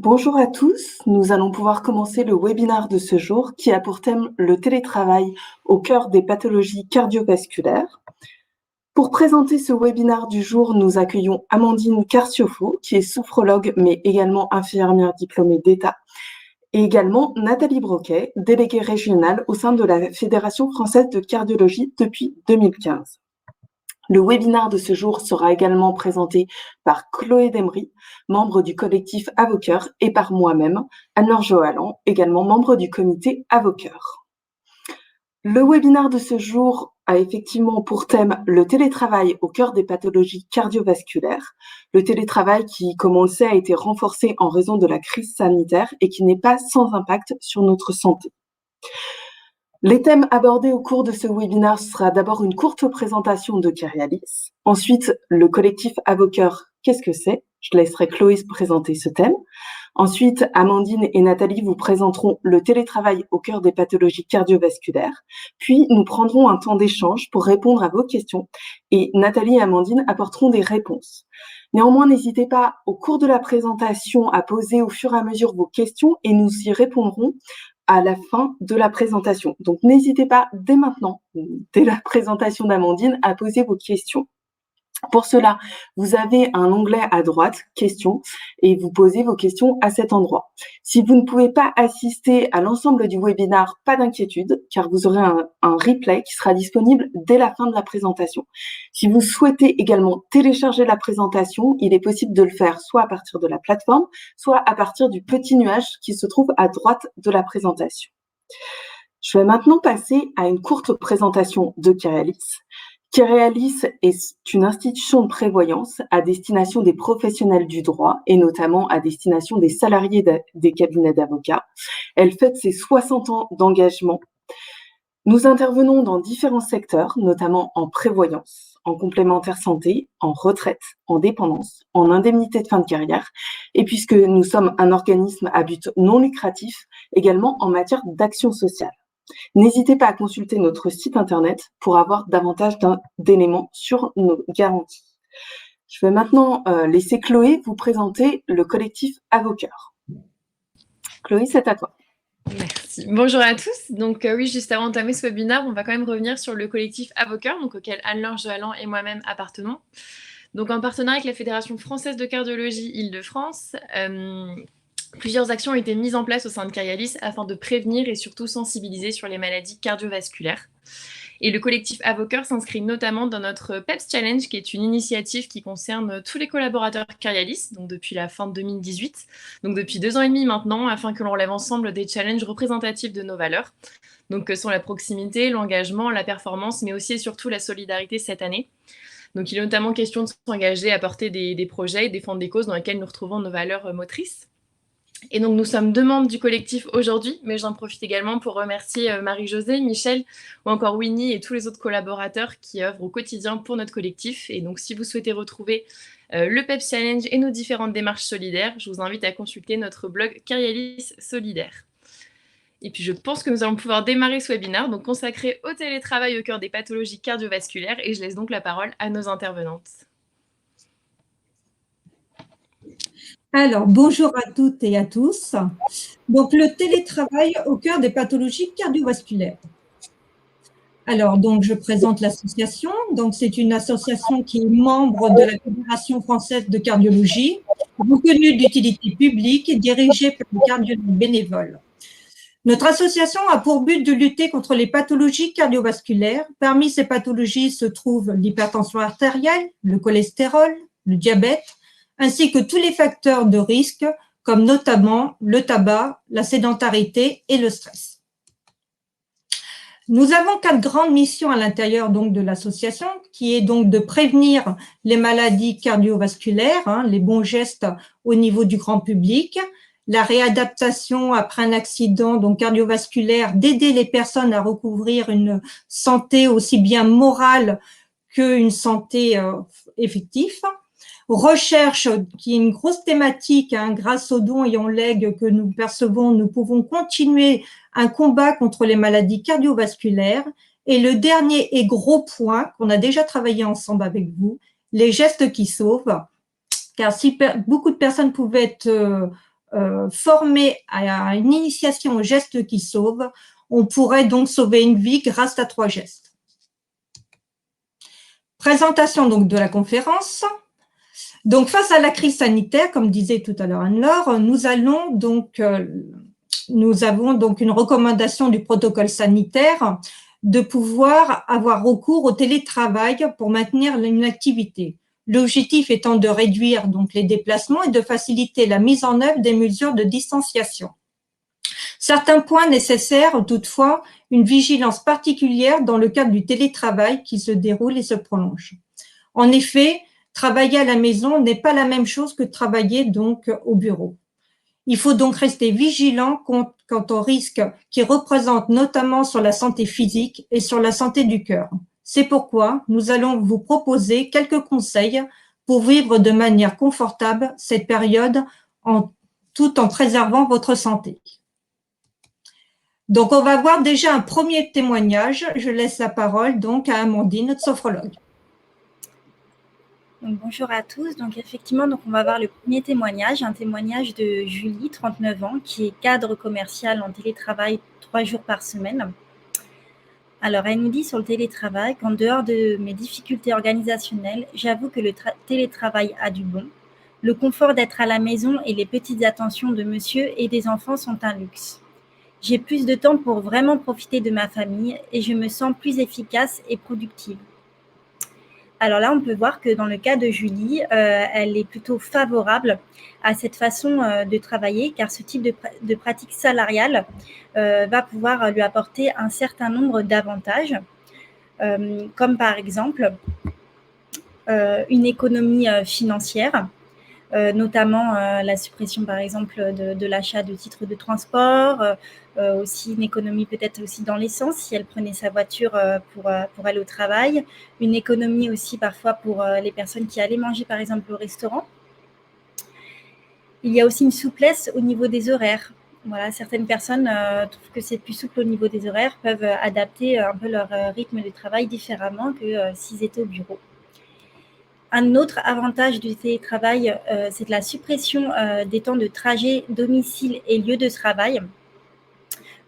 Bonjour à tous, nous allons pouvoir commencer le webinaire de ce jour qui a pour thème le télétravail au cœur des pathologies cardiovasculaires. Pour présenter ce webinaire du jour, nous accueillons Amandine Carciofo, qui est sophrologue mais également infirmière diplômée d'État, et également Nathalie Broquet, déléguée régionale au sein de la Fédération française de cardiologie depuis 2015. Le webinaire de ce jour sera également présenté par Chloé Demry, membre du collectif Avoqueur, et par moi-même, Anne-Laure Johalan, également membre du comité Avoqueur. Le webinaire de ce jour a effectivement pour thème le télétravail au cœur des pathologies cardiovasculaires. Le télétravail qui, comme on le sait, a été renforcé en raison de la crise sanitaire et qui n'est pas sans impact sur notre santé. Les thèmes abordés au cours de ce webinaire sera d'abord une courte présentation de Kyrialis, ensuite le collectif Avoqueur, qu'est-ce que c'est? Je laisserai Chloé présenter ce thème. Ensuite, Amandine et Nathalie vous présenteront le télétravail au cœur des pathologies cardiovasculaires. Puis, nous prendrons un temps d'échange pour répondre à vos questions et Nathalie et Amandine apporteront des réponses. Néanmoins, n'hésitez pas au cours de la présentation à poser au fur et à mesure vos questions et nous y répondrons à la fin de la présentation. Donc, n'hésitez pas dès maintenant, dès la présentation d'Amandine, à poser vos questions. Pour cela, vous avez un onglet à droite, questions, et vous posez vos questions à cet endroit. Si vous ne pouvez pas assister à l'ensemble du webinaire, pas d'inquiétude, car vous aurez un replay qui sera disponible dès la fin de la présentation. Si vous souhaitez également télécharger la présentation, il est possible de le faire soit à partir de la plateforme, soit à partir du petit nuage qui se trouve à droite de la présentation. Je vais maintenant passer à une courte présentation de Kyrialis. Kyrialis est une institution de prévoyance à destination des professionnels du droit et notamment à destination des salariés des cabinets d'avocats. Elle fête ses 60 ans d'engagement. Nous intervenons dans différents secteurs, notamment en prévoyance, en complémentaire santé, en retraite, en dépendance, en indemnité de fin de carrière et puisque nous sommes un organisme à but non lucratif, également en matière d'action sociale. N'hésitez pas à consulter notre site internet pour avoir davantage d'éléments sur nos garanties. Je vais maintenant laisser Chloé vous présenter le collectif Avoqueur. Chloé, c'est à toi. Merci. Bonjour à tous. Donc oui, juste avant d'entamer ce webinaire, on va quand même revenir sur le collectif Avoqueur, donc auquel Anne-Laure Johalan et moi-même appartenons. Donc en partenariat avec la Fédération française de cardiologie Île-de-France, plusieurs actions ont été mises en place au sein de Kyrialis afin de prévenir et surtout sensibiliser sur les maladies cardiovasculaires. Et le collectif Avoqueur s'inscrit notamment dans notre PEPS Challenge, qui est une initiative qui concerne tous les collaborateurs Kyrialis, donc depuis la fin de 2018, donc depuis 2 ans et demi maintenant, afin que l'on relève ensemble des challenges représentatifs de nos valeurs, donc que sont la proximité, l'engagement, la performance, mais aussi et surtout la solidarité cette année. Donc il est notamment question de s'engager à porter des projets et défendre des causes dans lesquelles nous retrouvons nos valeurs motrices. Et donc, nous sommes 2 membres du collectif aujourd'hui, mais j'en profite également pour remercier Marie-Josée, Michel ou encore Winnie et tous les autres collaborateurs qui œuvrent au quotidien pour notre collectif. Et donc, si vous souhaitez retrouver le PEPS Challenge et nos différentes démarches solidaires, je vous invite à consulter notre blog Kyrialis Solidaire. Et puis, je pense que nous allons pouvoir démarrer ce webinaire, donc consacré au télétravail au cœur des pathologies cardiovasculaires. Et je laisse donc la parole à nos intervenantes. Alors, bonjour à toutes et à tous. Donc, le télétravail au cœur des pathologies cardiovasculaires. Alors, donc, je présente l'association. Donc, c'est une association qui est membre de la Fédération française de cardiologie, reconnue d'utilité publique et dirigée par des cardiologues bénévoles. Notre association a pour but de lutter contre les pathologies cardiovasculaires. Parmi ces pathologies se trouvent l'hypertension artérielle, le cholestérol, le diabète, ainsi que tous les facteurs de risque, comme notamment le tabac, la sédentarité et le stress. Nous avons 4 grandes missions à l'intérieur donc de l'association, qui est donc de prévenir les maladies cardiovasculaires, les bons gestes au niveau du grand public, la réadaptation après un accident donc cardiovasculaire, d'aider les personnes à recouvrir une santé aussi bien morale qu'une santé effective. Recherche, qui est une grosse thématique, grâce aux dons et aux legs que nous percevons, nous pouvons continuer un combat contre les maladies cardiovasculaires. Et le dernier et gros point qu'on a déjà travaillé ensemble avec vous, les gestes qui sauvent. Car si beaucoup de personnes pouvaient être formés à une initiation aux gestes qui sauvent, on pourrait donc sauver une vie grâce à 3 gestes. Présentation donc de la conférence. Donc, face à la crise sanitaire, comme disait tout à l'heure Anne-Laure, nous avons donc une recommandation du protocole sanitaire de pouvoir avoir recours au télétravail pour maintenir une activité. L'objectif étant de réduire donc les déplacements et de faciliter la mise en œuvre des mesures de distanciation. Certains points nécessaires, toutefois, une vigilance particulière dans le cadre du télétravail qui se déroule et se prolonge. En effet, travailler à la maison n'est pas la même chose que travailler donc au bureau. Il faut donc rester vigilant quant aux risques qui représentent notamment sur la santé physique et sur la santé du cœur. C'est pourquoi nous allons vous proposer quelques conseils pour vivre de manière confortable cette période tout en préservant votre santé. Donc, on va voir déjà un premier témoignage. Je laisse la parole donc à Amandine, notre sophrologue. Donc, bonjour à tous. Donc, effectivement, on va voir le premier témoignage, un témoignage de Julie, 39 ans, qui est cadre commercial en télétravail 3 jours par semaine. Alors, elle nous dit sur le télétravail qu'en dehors de mes difficultés organisationnelles, j'avoue que le télétravail a du bon. Le confort d'être à la maison et les petites attentions de monsieur et des enfants sont un luxe. J'ai plus de temps pour vraiment profiter de ma famille et je me sens plus efficace et productive. Alors là, on peut voir que dans le cas de Julie, elle est plutôt favorable à cette façon de travailler, car ce type de pratique salariale va pouvoir lui apporter un certain nombre d'avantages, comme par exemple une économie financière, notamment la suppression par exemple de l'achat de titres de transport, aussi une économie peut-être aussi dans l'essence si elle prenait sa voiture pour aller au travail, une économie aussi parfois pour les personnes qui allaient manger par exemple au restaurant. Il y a aussi une souplesse au niveau des horaires. Voilà, certaines personnes trouvent que c'est plus souple au niveau des horaires, peuvent adapter un peu leur rythme de travail différemment que s'ils étaient au bureau. Un autre avantage du télétravail, c'est la suppression des temps de trajet, domicile et lieu de travail,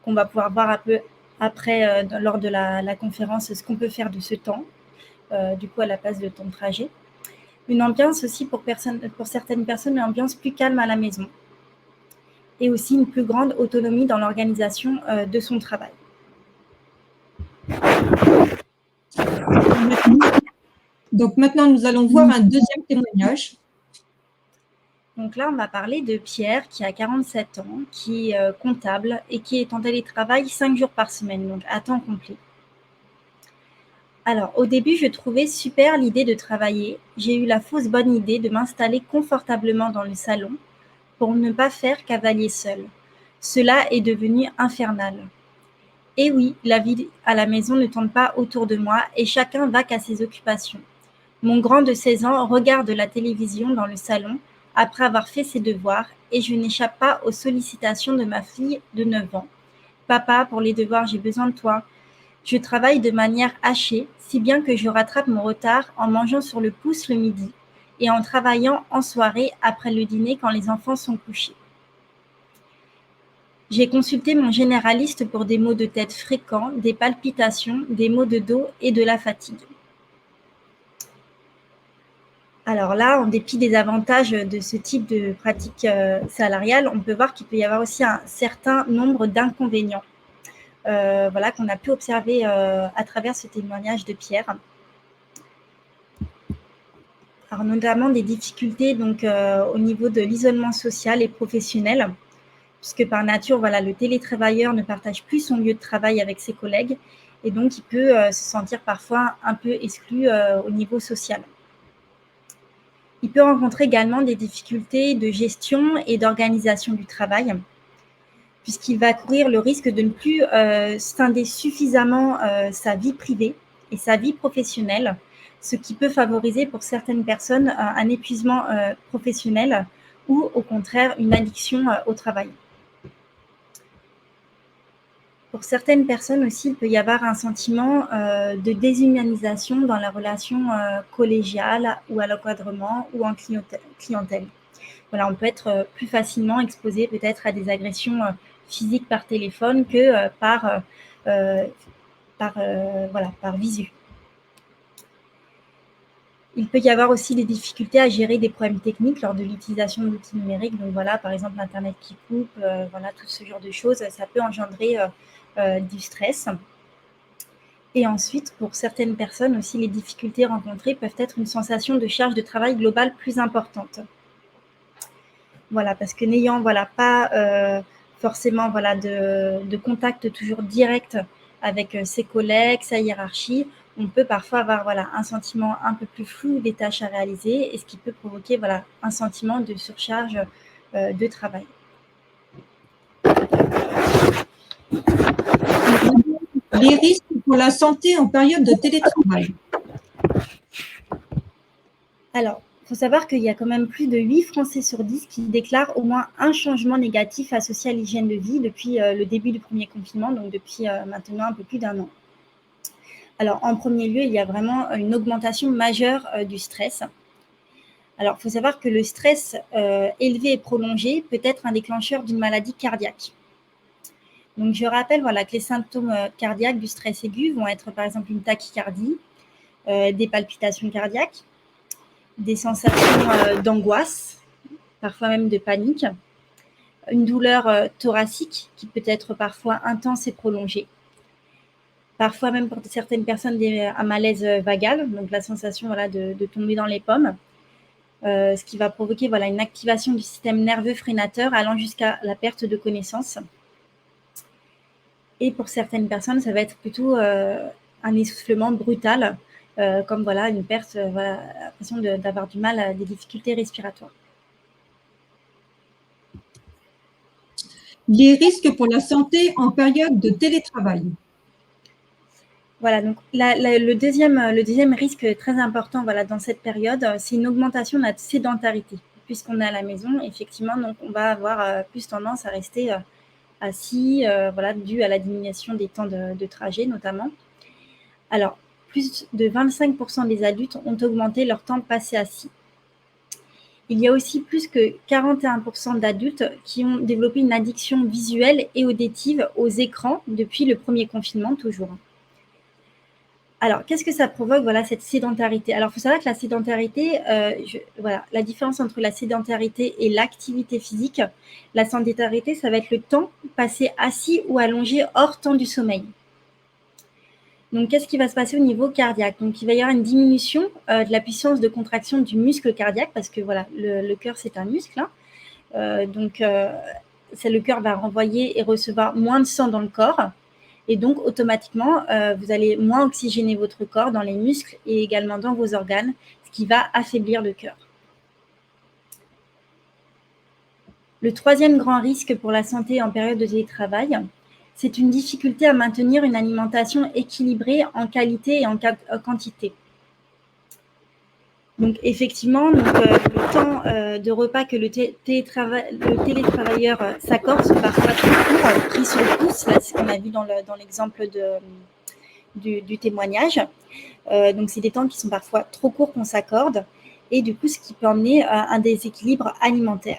qu'on va pouvoir voir un peu après lors de la conférence ce qu'on peut faire de ce temps, du coup à la place de temps de trajet. Une ambiance aussi pour certaines personnes, une ambiance plus calme à la maison et aussi une plus grande autonomie dans l'organisation de son travail. Donc maintenant, nous allons voir un deuxième témoignage. Donc là, on va parler de Pierre qui a 47 ans, qui est comptable et qui est en télétravail 5 jours par semaine, donc à temps complet. Alors, au début, je trouvais super l'idée de travailler. J'ai eu la fausse bonne idée de m'installer confortablement dans le salon pour ne pas faire cavalier seul. Cela est devenu infernal. Et oui, la vie à la maison ne tourne pas autour de moi et chacun va qu'à ses occupations. Mon grand de 16 ans regarde la télévision dans le salon après avoir fait ses devoirs et je n'échappe pas aux sollicitations de ma fille de 9 ans. Papa, pour les devoirs, j'ai besoin de toi. Je travaille de manière hachée, si bien que je rattrape mon retard en mangeant sur le pouce le midi et en travaillant en soirée après le dîner quand les enfants sont couchés. J'ai consulté mon généraliste pour des maux de tête fréquents, des palpitations, des maux de dos et de la fatigue. Alors là, en dépit des avantages de ce type de pratique salariale, on peut voir qu'il peut y avoir aussi un certain nombre d'inconvénients voilà, qu'on a pu observer à travers ce témoignage de Pierre. Alors, notamment des difficultés donc, au niveau de l'isolement social et professionnel, puisque par nature, voilà, le télétravailleur ne partage plus son lieu de travail avec ses collègues et donc il peut se sentir parfois un peu exclu au niveau social. Il peut rencontrer également des difficultés de gestion et d'organisation du travail, puisqu'il va courir le risque de ne plus scinder suffisamment sa vie privée et sa vie professionnelle, ce qui peut favoriser pour certaines personnes un épuisement professionnel ou au contraire une addiction au travail. Pour certaines personnes aussi, il peut y avoir un sentiment de déshumanisation dans la relation collégiale ou à l'encadrement ou en clientèle. voilà, on peut être plus facilement exposé peut-être à des agressions physiques par téléphone que par visu. Il peut y avoir aussi des difficultés à gérer des problèmes techniques lors de l'utilisation d'outils numériques. Donc voilà, par exemple, l'Internet qui coupe, voilà, tout ce genre de choses, ça peut engendrer du stress. Et ensuite, pour certaines personnes aussi, les difficultés rencontrées peuvent être une sensation de charge de travail globale plus importante. Voilà, parce que n'ayant pas forcément de contact toujours direct avec ses collègues, sa hiérarchie, on peut parfois avoir un sentiment un peu plus flou des tâches à réaliser, et ce qui peut provoquer un sentiment de surcharge de travail. Les risques pour la santé en période de télétravail. Alors, il faut savoir qu'il y a quand même plus de 8 Français sur 10 qui déclarent au moins un changement négatif associé à l'hygiène de vie depuis le début du premier confinement, donc depuis maintenant un peu plus d'1 an. Alors, en premier lieu, il y a vraiment une augmentation majeure du stress. Alors, il faut savoir que le stress élevé et prolongé peut être un déclencheur d'une maladie cardiaque. Donc, je rappelle que les symptômes cardiaques du stress aigu vont être par exemple une tachycardie, des palpitations cardiaques, des sensations d'angoisse, parfois même de panique, une douleur thoracique qui peut être parfois intense et prolongée, parfois même pour certaines personnes un malaise vagal, donc la sensation de tomber dans les pommes, ce qui va provoquer une activation du système nerveux freinateur allant jusqu'à la perte de connaissance. Et pour certaines personnes, ça va être plutôt un essoufflement brutal, comme une perte, l'impression d'avoir du mal, des difficultés respiratoires. Les risques pour la santé en période de télétravail. Voilà, donc le deuxième risque très important dans cette période, c'est une augmentation de la sédentarité. Puisqu'on est à la maison, effectivement, donc on va avoir plus tendance à rester assis, dû à la diminution des temps de trajet notamment. Alors, plus de 25% des adultes ont augmenté leur temps passé assis. Il y a aussi plus que 41% d'adultes qui ont développé une addiction visuelle et auditive aux écrans depuis le premier confinement toujours. Alors, qu'est-ce que ça provoque, cette sédentarité? Alors, il faut savoir que la sédentarité, la différence entre la sédentarité et l'activité physique, la sédentarité, ça va être le temps passé assis ou allongé hors temps du sommeil. Donc, qu'est-ce qui va se passer au niveau cardiaque? Donc, il va y avoir une diminution de la puissance de contraction du muscle cardiaque, parce que le cœur, c'est un muscle. Le cœur va renvoyer et recevoir moins de sang dans le corps. Et donc, automatiquement, vous allez moins oxygéner votre corps dans les muscles et également dans vos organes, ce qui va affaiblir le cœur. Le troisième grand risque pour la santé en période de télétravail, c'est une difficulté à maintenir une alimentation équilibrée en qualité et en quantité. Donc, effectivement, le temps de repas que le télétravailleur s'accorde sont parfois trop courts, pris sur le pouce. Là, c'est ce qu'on a vu dans l'exemple du témoignage. Donc, c'est des temps qui sont parfois trop courts qu'on s'accorde, et du coup, ce qui peut emmener à un déséquilibre alimentaire.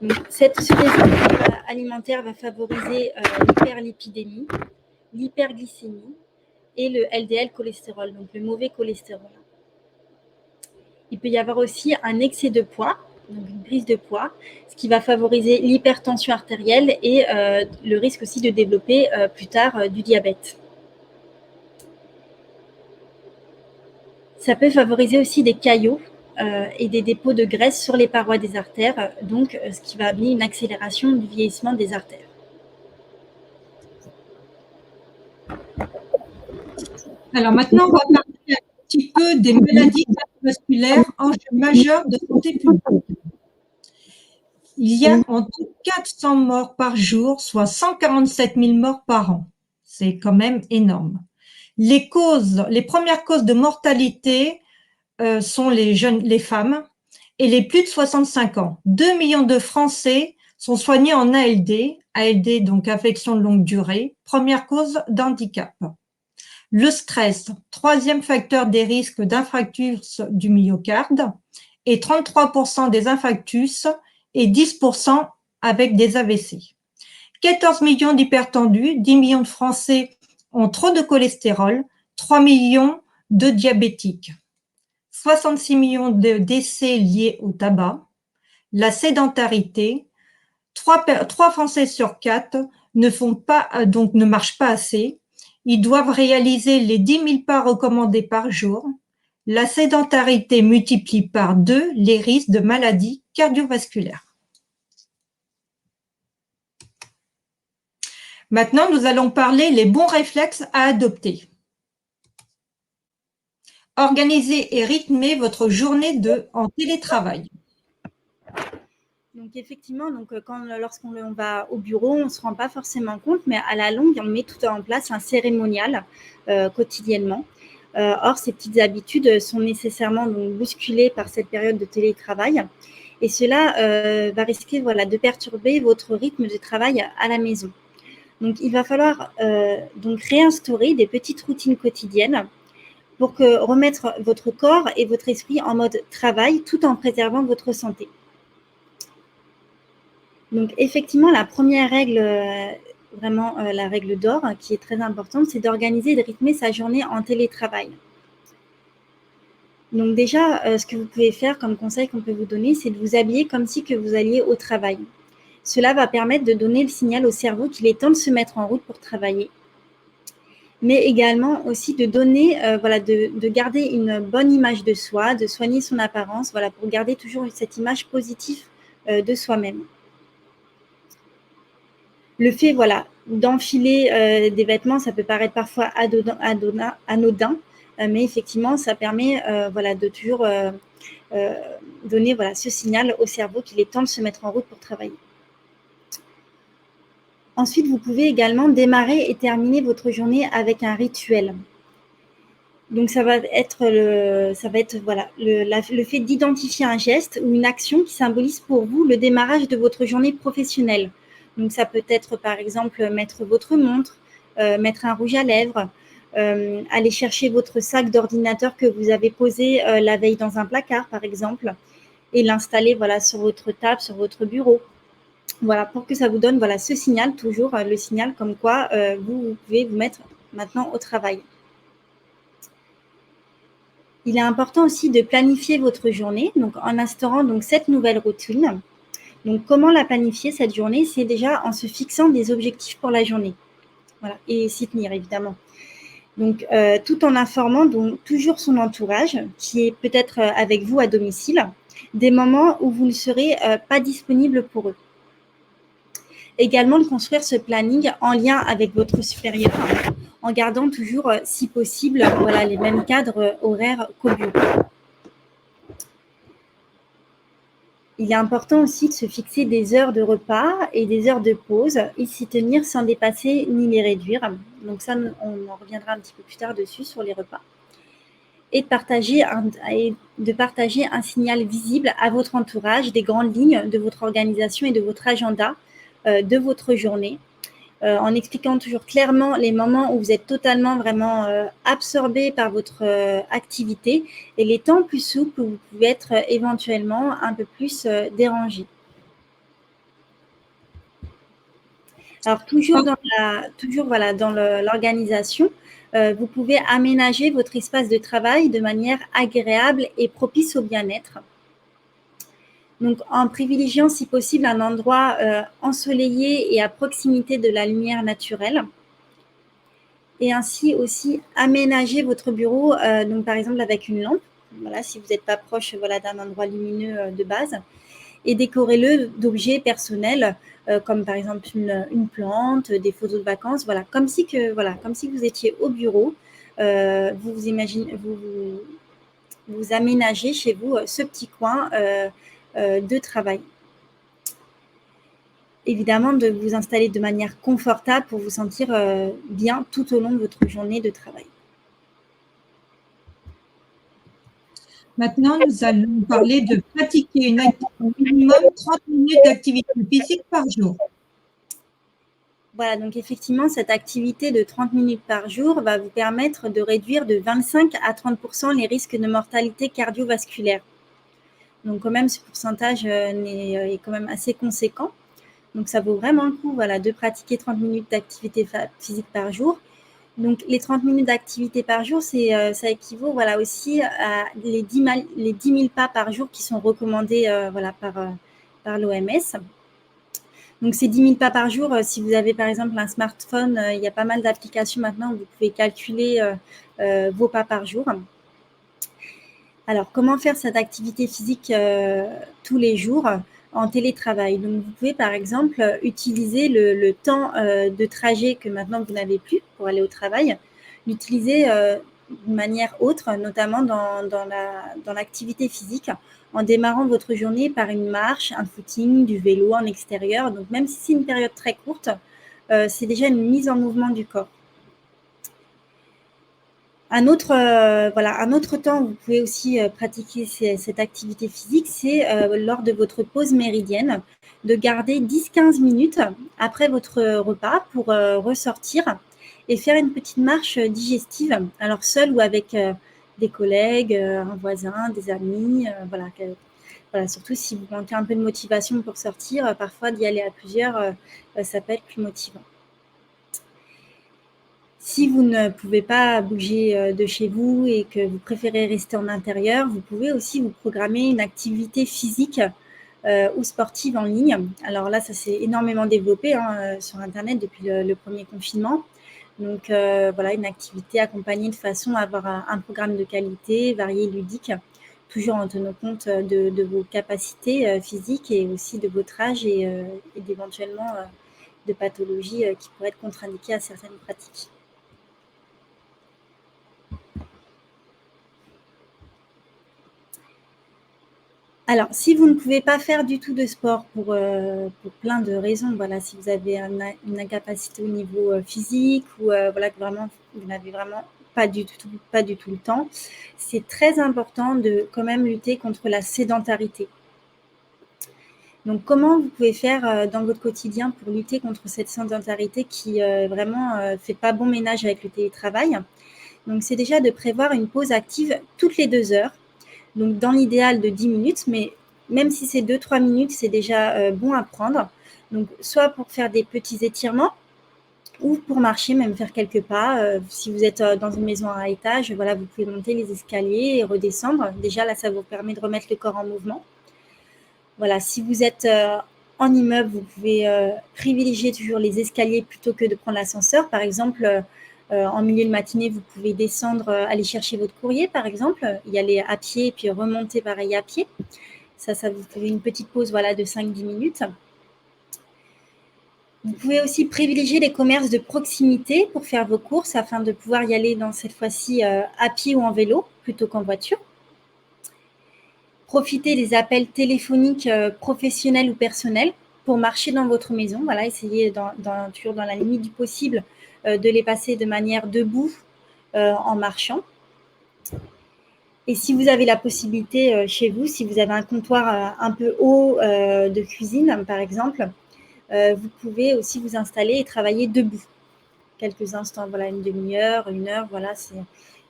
Donc, ce déséquilibre alimentaire va favoriser l'hyperlipidémie, l'hyperglycémie et le LDL cholestérol, donc le mauvais cholestérol. Il peut y avoir aussi un excès de poids, donc une prise de poids, ce qui va favoriser l'hypertension artérielle et le risque aussi de développer plus tard du diabète. Ça peut favoriser aussi des caillots et des dépôts de graisse sur les parois des artères, donc ce qui va amener une accélération du vieillissement des artères. Alors maintenant, on va parler un petit peu des maladies cardiovasculaires, enjeux majeurs de santé publique. Il y a en tout 400 morts par jour, soit 147 000 morts par an. C'est quand même énorme. Les premières causes de mortalité sont les femmes et les plus de 65 ans. 2 millions de Français sont soignés en ALD, donc affection de longue durée, première cause d'handicap. Le stress, troisième facteur des risques d'infarctus du myocarde, et 33% des infarctus et 10% avec des AVC. 14 millions d'hypertendus, 10 millions de Français ont trop de cholestérol, 3 millions de diabétiques, 66 millions de décès liés au tabac, la sédentarité, 3 Français sur 4 ne marchent pas assez. Ils doivent réaliser les 10 000 pas recommandés par jour. La sédentarité multiplie par 2 les risques de maladies cardiovasculaires. Maintenant, nous allons parler les bons réflexes à adopter. Organisez et rythmez votre journée en télétravail. Donc effectivement, lorsqu'on va au bureau, on ne se rend pas forcément compte, mais à la longue, on met tout en place un cérémonial quotidiennement. Or, ces petites habitudes sont nécessairement donc, bousculées par cette période de télétravail. Et cela va risquer de perturber votre rythme de travail à la maison. Donc, il va falloir donc réinstaurer des petites routines quotidiennes pour remettre votre corps et votre esprit en mode travail tout en préservant votre santé. Donc, effectivement, la première règle, la règle d'or, qui est très importante, c'est d'organiser et de rythmer sa journée en télétravail. Donc déjà, ce que vous pouvez faire comme conseil qu'on peut vous donner, c'est de vous habiller comme si que vous alliez au travail. Cela va permettre de donner le signal au cerveau qu'il est temps de se mettre en route pour travailler. Mais également aussi de donner, de garder une bonne image de soi, de soigner son apparence, pour garder toujours cette image positive de soi-même. Le fait, d'enfiler des vêtements, ça peut paraître parfois anodin, mais effectivement, ça permet, de toujours donner, ce signal au cerveau qu'il est temps de se mettre en route pour travailler. Ensuite, vous pouvez également démarrer et terminer votre journée avec un rituel. Donc, ça va être le fait d'identifier un geste ou une action qui symbolise pour vous le démarrage de votre journée professionnelle. Donc, ça peut être, par exemple, mettre votre montre, mettre un rouge à lèvres, aller chercher votre sac d'ordinateur que vous avez posé la veille dans un placard, par exemple, et l'installer sur votre table, sur votre bureau. Voilà, pour que ça vous donne ce signal, toujours le signal comme quoi vous pouvez vous mettre maintenant au travail. Il est important aussi de planifier votre journée, donc en instaurant cette nouvelle routine. Donc, comment la planifier cette journée? C'est déjà en se fixant des objectifs pour la journée. Voilà, et s'y tenir, évidemment. Donc, tout en informant donc, toujours son entourage, qui est peut-être avec vous à domicile, des moments où vous ne serez pas disponible pour eux. Également, de construire ce planning en lien avec votre supérieur, en gardant toujours, si possible, les mêmes cadres horaires qu'au bureau. Il est important aussi de se fixer des heures de repas et des heures de pause et s'y tenir sans dépasser ni les réduire. Donc ça, on en reviendra un petit peu plus tard dessus sur les repas. Et de partager un signal visible à votre entourage des grandes lignes de votre organisation et de votre agenda de votre journée, en expliquant toujours clairement les moments où vous êtes totalement vraiment absorbé par votre activité et les temps plus souples où vous pouvez être éventuellement un peu plus dérangé. Alors, toujours dans l'organisation, vous pouvez aménager votre espace de travail de manière agréable et propice au bien-être. Donc, en privilégiant, si possible, un endroit ensoleillé et à proximité de la lumière naturelle. Et ainsi aussi aménager votre bureau, donc par exemple avec une lampe, si vous n'êtes pas proche d'un endroit lumineux de base, et décorez-le d'objets personnels, comme par exemple une plante, des photos de vacances, comme si vous étiez au bureau, vous aménagez chez vous ce petit coin de travail. Évidemment, de vous installer de manière confortable pour vous sentir bien tout au long de votre journée de travail. Maintenant, nous allons parler de pratiquer au minimum 30 minutes d'activité physique par jour. Voilà, donc effectivement, cette activité de 30 minutes par jour va vous permettre de réduire de 25 à 30% les risques de mortalité cardiovasculaire. Donc, quand même, ce pourcentage est quand même assez conséquent. Donc, ça vaut vraiment le coup de pratiquer 30 minutes d'activité physique par jour. Donc, les 30 minutes d'activité par jour, ça équivaut aussi à les 10 000 pas par jour qui sont recommandés par l'OMS. Donc, ces 10 000 pas par jour, si vous avez par exemple un smartphone, il y a pas mal d'applications maintenant où vous pouvez calculer vos pas par jour. Alors, comment faire cette activité physique tous les jours en télétravail? Donc, vous pouvez par exemple utiliser le temps de trajet que maintenant vous n'avez plus pour aller au travail, l'utiliser d'une manière autre, notamment dans l'activité physique, en démarrant votre journée par une marche, un footing, du vélo en extérieur. Donc, même si c'est une période très courte, c'est déjà une mise en mouvement du corps. Un autre temps où vous pouvez aussi pratiquer cette activité physique, c'est lors de votre pause méridienne, de garder 10-15 minutes après votre repas pour ressortir et faire une petite marche digestive, alors seul ou avec des collègues, un voisin, des amis, surtout si vous manquez un peu de motivation pour sortir, parfois d'y aller à plusieurs, ça peut être plus motivant. Si vous ne pouvez pas bouger de chez vous et que vous préférez rester en intérieur, vous pouvez aussi vous programmer une activité physique ou sportive en ligne. Alors là, ça s'est énormément développé sur Internet depuis le premier confinement. Donc une activité accompagnée de façon à avoir un programme de qualité, varié, ludique, toujours en tenant compte de vos capacités physiques et aussi de votre âge et d'éventuellement de pathologies qui pourraient être contre-indiquées à certaines pratiques. Alors, si vous ne pouvez pas faire du tout de sport pour plein de raisons, si vous avez une incapacité au niveau physique ou que vraiment vous n'avez vraiment pas du tout le temps, c'est très important de quand même lutter contre la sédentarité. Donc, comment vous pouvez faire dans votre quotidien pour lutter contre cette sédentarité qui vraiment fait pas bon ménage avec le télétravail? Donc, c'est déjà de prévoir une pause active toutes les 2 heures. Donc, dans l'idéal de 10 minutes, mais même si c'est 2-3 minutes, c'est déjà bon à prendre. Donc, soit pour faire des petits étirements ou pour marcher, même faire quelques pas. Si vous êtes dans une maison à étage, vous pouvez monter les escaliers et redescendre. Déjà, là, ça vous permet de remettre le corps en mouvement. Voilà, si vous êtes en immeuble, vous pouvez privilégier toujours les escaliers plutôt que de prendre l'ascenseur. Par exemple, en milieu de matinée, vous pouvez descendre, aller chercher votre courrier, par exemple, y aller à pied et puis remonter pareil à pied. Ça vous fait une petite pause de 5-10 minutes. Vous pouvez aussi privilégier les commerces de proximité pour faire vos courses afin de pouvoir y aller cette fois-ci à pied ou en vélo plutôt qu'en voiture. Profitez des appels téléphoniques professionnels ou personnels pour marcher dans votre maison. Essayez toujours dans la limite du possible de les passer de manière debout en marchant. Et si vous avez la possibilité chez vous, si vous avez un comptoir un peu haut de cuisine, par exemple, vous pouvez aussi vous installer et travailler debout. Quelques instants, une demi-heure, 1 heure, c'est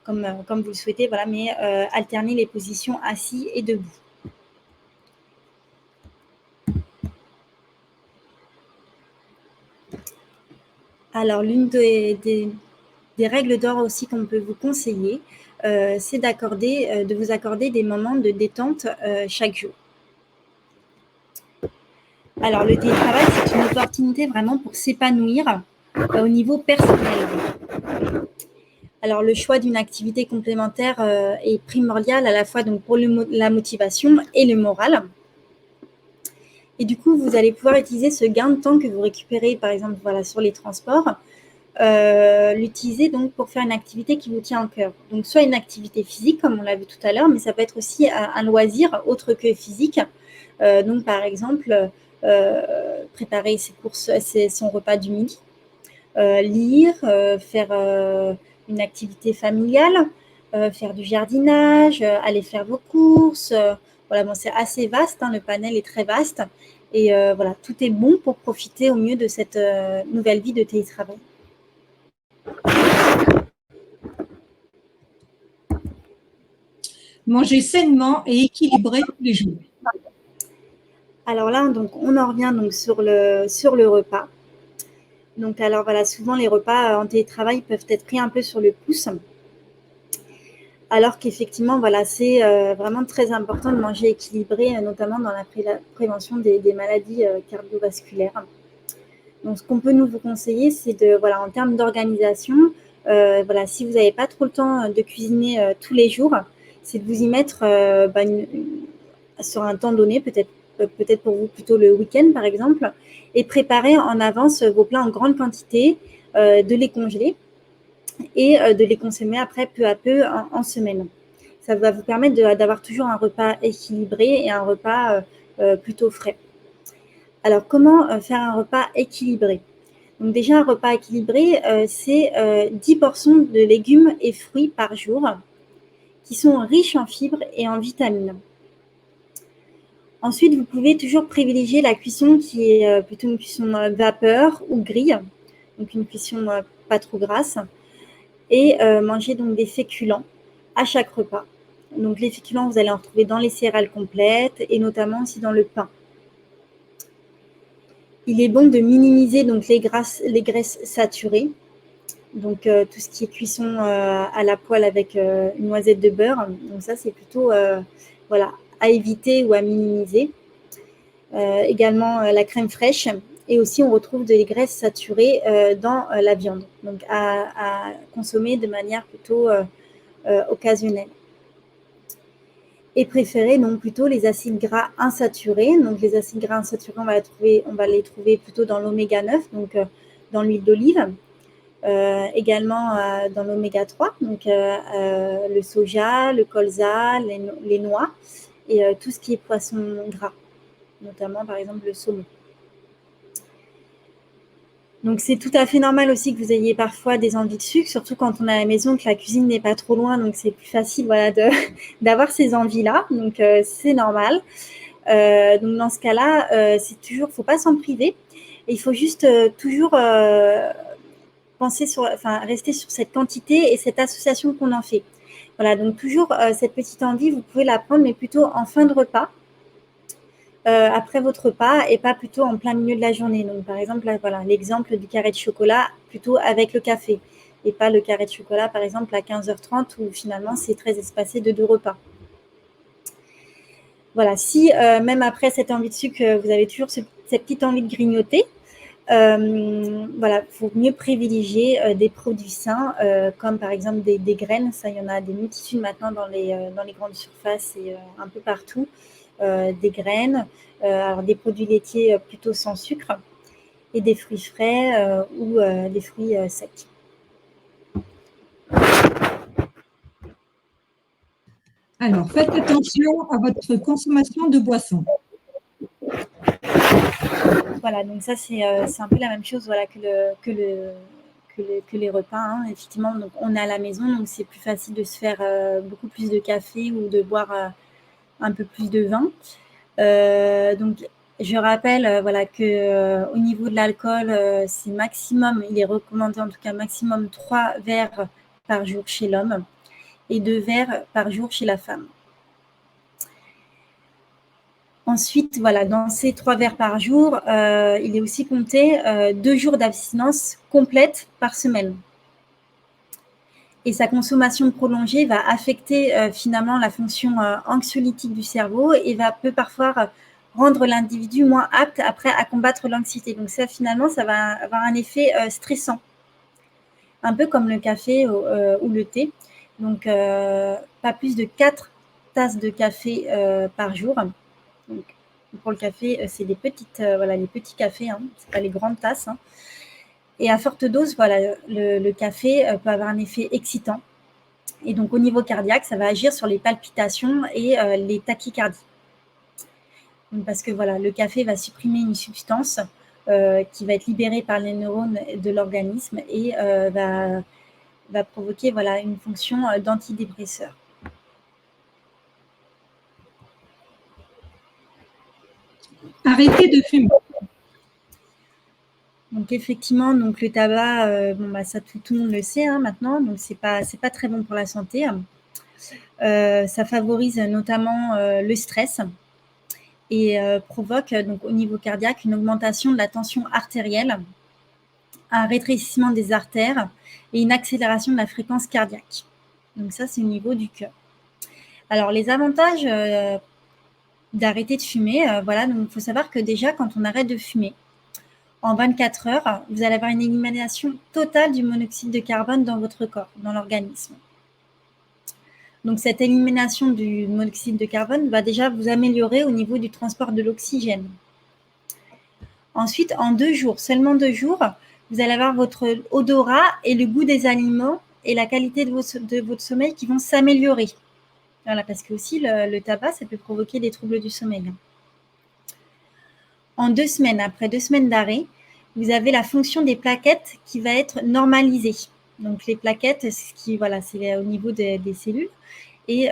comme vous le souhaitez, mais alterner les positions assis et debout. Alors, l'une des règles d'or aussi qu'on peut vous conseiller, c'est de vous accorder des moments de détente chaque jour. Alors, le télétravail, c'est une opportunité vraiment pour s'épanouir au niveau personnel. Alors, le choix d'une activité complémentaire est primordial à la fois donc, pour la motivation et le moral. Et du coup, vous allez pouvoir utiliser ce gain de temps que vous récupérez, par exemple, sur les transports, l'utiliser donc pour faire une activité qui vous tient au cœur. Donc, soit une activité physique, comme on l'a vu tout à l'heure, mais ça peut être aussi un loisir autre que physique. Donc, par exemple, préparer son repas du midi, lire, faire une activité familiale, faire du jardinage, aller faire vos courses. C'est assez vaste, le panel est très vaste. Et tout est bon pour profiter au mieux de cette nouvelle vie de télétravail. manger sainement et équilibré tous les jours? Alors là, donc, on en revient donc sur le repas. Donc, alors voilà, souvent les repas en télétravail peuvent être pris un peu sur le pouce, alors qu'effectivement, voilà, c'est vraiment très important de manger équilibré, notamment dans la prévention des maladies cardiovasculaires. Donc, ce qu'on peut nous vous conseiller, c'est de, voilà, en termes d'organisation, voilà, si vous n'avez pas trop le temps de cuisiner tous les jours, c'est de vous y mettre sur un temps donné, peut-être pour vous plutôt le week-end par exemple, et préparer en avance vos plats en grande quantité, de les congeler et de les consommer après peu à peu en semaine. Ça va vous permettre d'avoir toujours un repas équilibré et un repas plutôt frais. Alors, comment faire un repas équilibré? Donc déjà, un repas équilibré, c'est 10 portions de légumes et fruits par jour qui sont riches en fibres et en vitamines. Ensuite, vous pouvez toujours privilégier la cuisson qui est plutôt une cuisson vapeur ou grille, donc une cuisson pas trop grasse, et manger donc des féculents à chaque repas. Donc les féculents, vous allez en retrouver dans les céréales complètes et notamment aussi dans le pain. Il est bon de minimiser donc les graisses saturées, donc tout ce qui est cuisson à la poêle avec une noisette de beurre. Donc ça, c'est plutôt voilà, à éviter ou à minimiser. Également la crème fraîche, et aussi on retrouve des graisses saturées dans la viande, donc à consommer de manière plutôt occasionnelle. Et préférer donc plutôt les acides gras insaturés. Donc les acides gras insaturés, on va les trouver plutôt dans l'oméga 9, donc dans l'huile d'olive, également dans l'oméga 3, donc le soja, le colza, les noix et tout ce qui est poisson gras, notamment par exemple le saumon. Donc c'est tout à fait normal aussi que vous ayez parfois des envies de sucre, surtout quand on est à la maison, que la cuisine n'est pas trop loin, donc c'est plus facile, voilà, d'avoir ces envies-là. Donc c'est normal. Donc dans ce cas-là, c'est toujours, faut pas s'en priver. Et il faut juste toujours rester sur cette quantité et cette association qu'on en fait. Voilà, donc toujours cette petite envie, vous pouvez la prendre, mais plutôt en fin de repas. Après votre repas et pas plutôt en plein milieu de la journée. Donc, par exemple, là, voilà, l'exemple du carré de chocolat plutôt avec le café et pas le carré de chocolat, par exemple, à 15h30 où finalement, c'est très espacé de 2 repas. Voilà, si même après cette envie de sucre, vous avez toujours cette petite envie de grignoter, voilà, il faut mieux privilégier des produits sains, comme par exemple des graines. Ça, il y en a des multitudes maintenant dans les grandes surfaces et un peu partout. Des graines, alors des produits laitiers plutôt sans sucre et des fruits frais ou des fruits secs. Alors, faites attention à votre consommation de boissons. Voilà, donc ça c'est un peu la même chose, voilà, que les repas. Hein. Effectivement, donc on est à la maison, donc c'est plus facile de se faire beaucoup plus de café ou de boire un peu plus de vin. Donc je rappelle voilà, que au niveau de l'alcool, c'est maximum, il est recommandé en tout cas maximum 3 verres par jour chez l'homme et 2 verres par jour chez la femme. Ensuite, voilà, dans ces 3 verres par jour, il est aussi compté 2 jours d'abstinence complète par semaine. Et sa consommation prolongée va affecter finalement la fonction anxiolytique du cerveau et peut parfois rendre l'individu moins apte après à combattre l'anxiété. Donc ça, finalement, ça va avoir un effet stressant, un peu comme le café ou le thé. Donc, pas plus de 4 tasses de café par jour. Donc, pour le café, c'est des petites, voilà, les petits cafés, hein, c'est pas les grandes tasses. Hein. Et à forte dose, voilà, le café peut avoir un effet excitant. Et donc, au niveau cardiaque, ça va agir sur les palpitations et les tachycardies. Donc, parce que voilà, le café va supprimer une substance qui va être libérée par les neurones de l'organisme et va provoquer voilà, une fonction d'antidépresseur. Arrêtez de fumer. Donc effectivement, donc le tabac, bon, bah, ça tout le monde le sait hein, maintenant, donc c'est pas très bon pour la santé. Ça favorise notamment le stress et provoque donc au niveau cardiaque une augmentation de la tension artérielle, un rétrécissement des artères et une accélération de la fréquence cardiaque. Donc ça, c'est au niveau du cœur. Alors, les avantages d'arrêter de fumer, voilà, donc il faut savoir que déjà, quand on arrête de fumer, en 24 heures, vous allez avoir une élimination totale du monoxyde de carbone dans votre corps, dans l'organisme. Donc, cette élimination du monoxyde de carbone va déjà vous améliorer au niveau du transport de l'oxygène. Ensuite, en 2 jours, seulement 2 jours, vous allez avoir votre odorat et le goût des aliments et la qualité de votre sommeil qui vont s'améliorer. Voilà, parce que aussi le tabac, ça peut provoquer des troubles du sommeil. En 2 semaines, après 2 semaines d'arrêt, vous avez la fonction des plaquettes qui va être normalisée. Donc les plaquettes, c'est au niveau des cellules. Et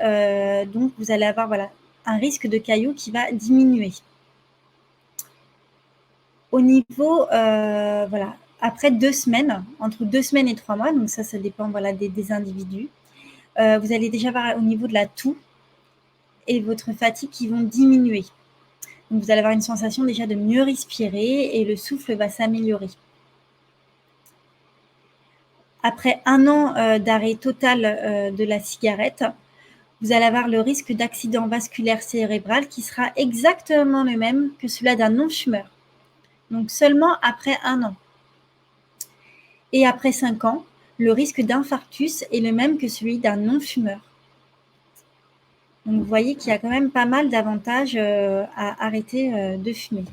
donc vous allez avoir un risque de caillots qui va diminuer. Au niveau, après 2 semaines, entre 2 semaines et 3 mois, donc ça dépend des individus, vous allez déjà avoir au niveau de la toux et votre fatigue qui vont diminuer. Donc vous allez avoir une sensation déjà de mieux respirer et le souffle va s'améliorer. Après 1 an d'arrêt total de la cigarette, vous allez avoir le risque d'accident vasculaire cérébral qui sera exactement le même que celui d'un non-fumeur. Donc seulement après 1 an. Et après 5 ans, le risque d'infarctus est le même que celui d'un non-fumeur. Donc vous voyez qu'il y a quand même pas mal d'avantages à arrêter de fumer.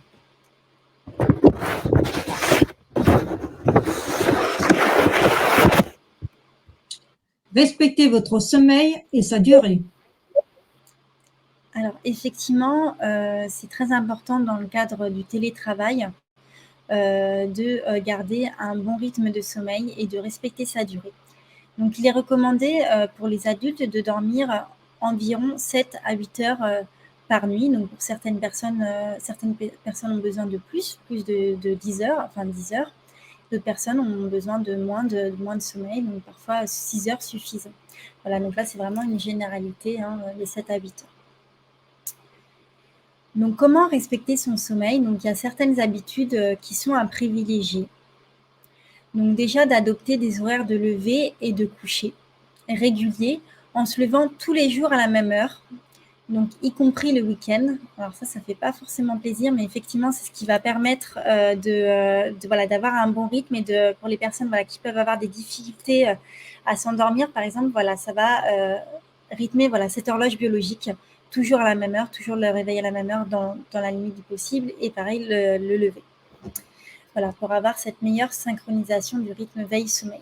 Respectez votre sommeil et sa durée. Alors effectivement, c'est très important dans le cadre du télétravail de garder un bon rythme de sommeil et de respecter sa durée. Donc, il est recommandé pour les adultes de dormir environ 7 à 8 heures par nuit. Donc, pour certaines personnes ont besoin de plus de 10 heures, enfin 10 heures. D'autres personnes ont besoin de moins de sommeil, donc parfois 6 heures suffisent. Voilà, donc là, c'est vraiment une généralité, les 7 à 8 heures. Donc, comment respecter son sommeil? Donc, il y a certaines habitudes qui sont à privilégier. Donc, déjà, d'adopter des horaires de lever et de coucher réguliers en se levant tous les jours à la même heure, donc y compris le week-end. Alors ça fait pas forcément plaisir, mais effectivement, c'est ce qui va permettre d'avoir un bon rythme et pour les personnes qui peuvent avoir des difficultés à s'endormir, par exemple, ça va rythmer cette horloge biologique, toujours à la même heure, toujours le réveil à la même heure dans la limite du possible, et pareil, le lever. Voilà, pour avoir cette meilleure synchronisation du rythme veille-sommeil.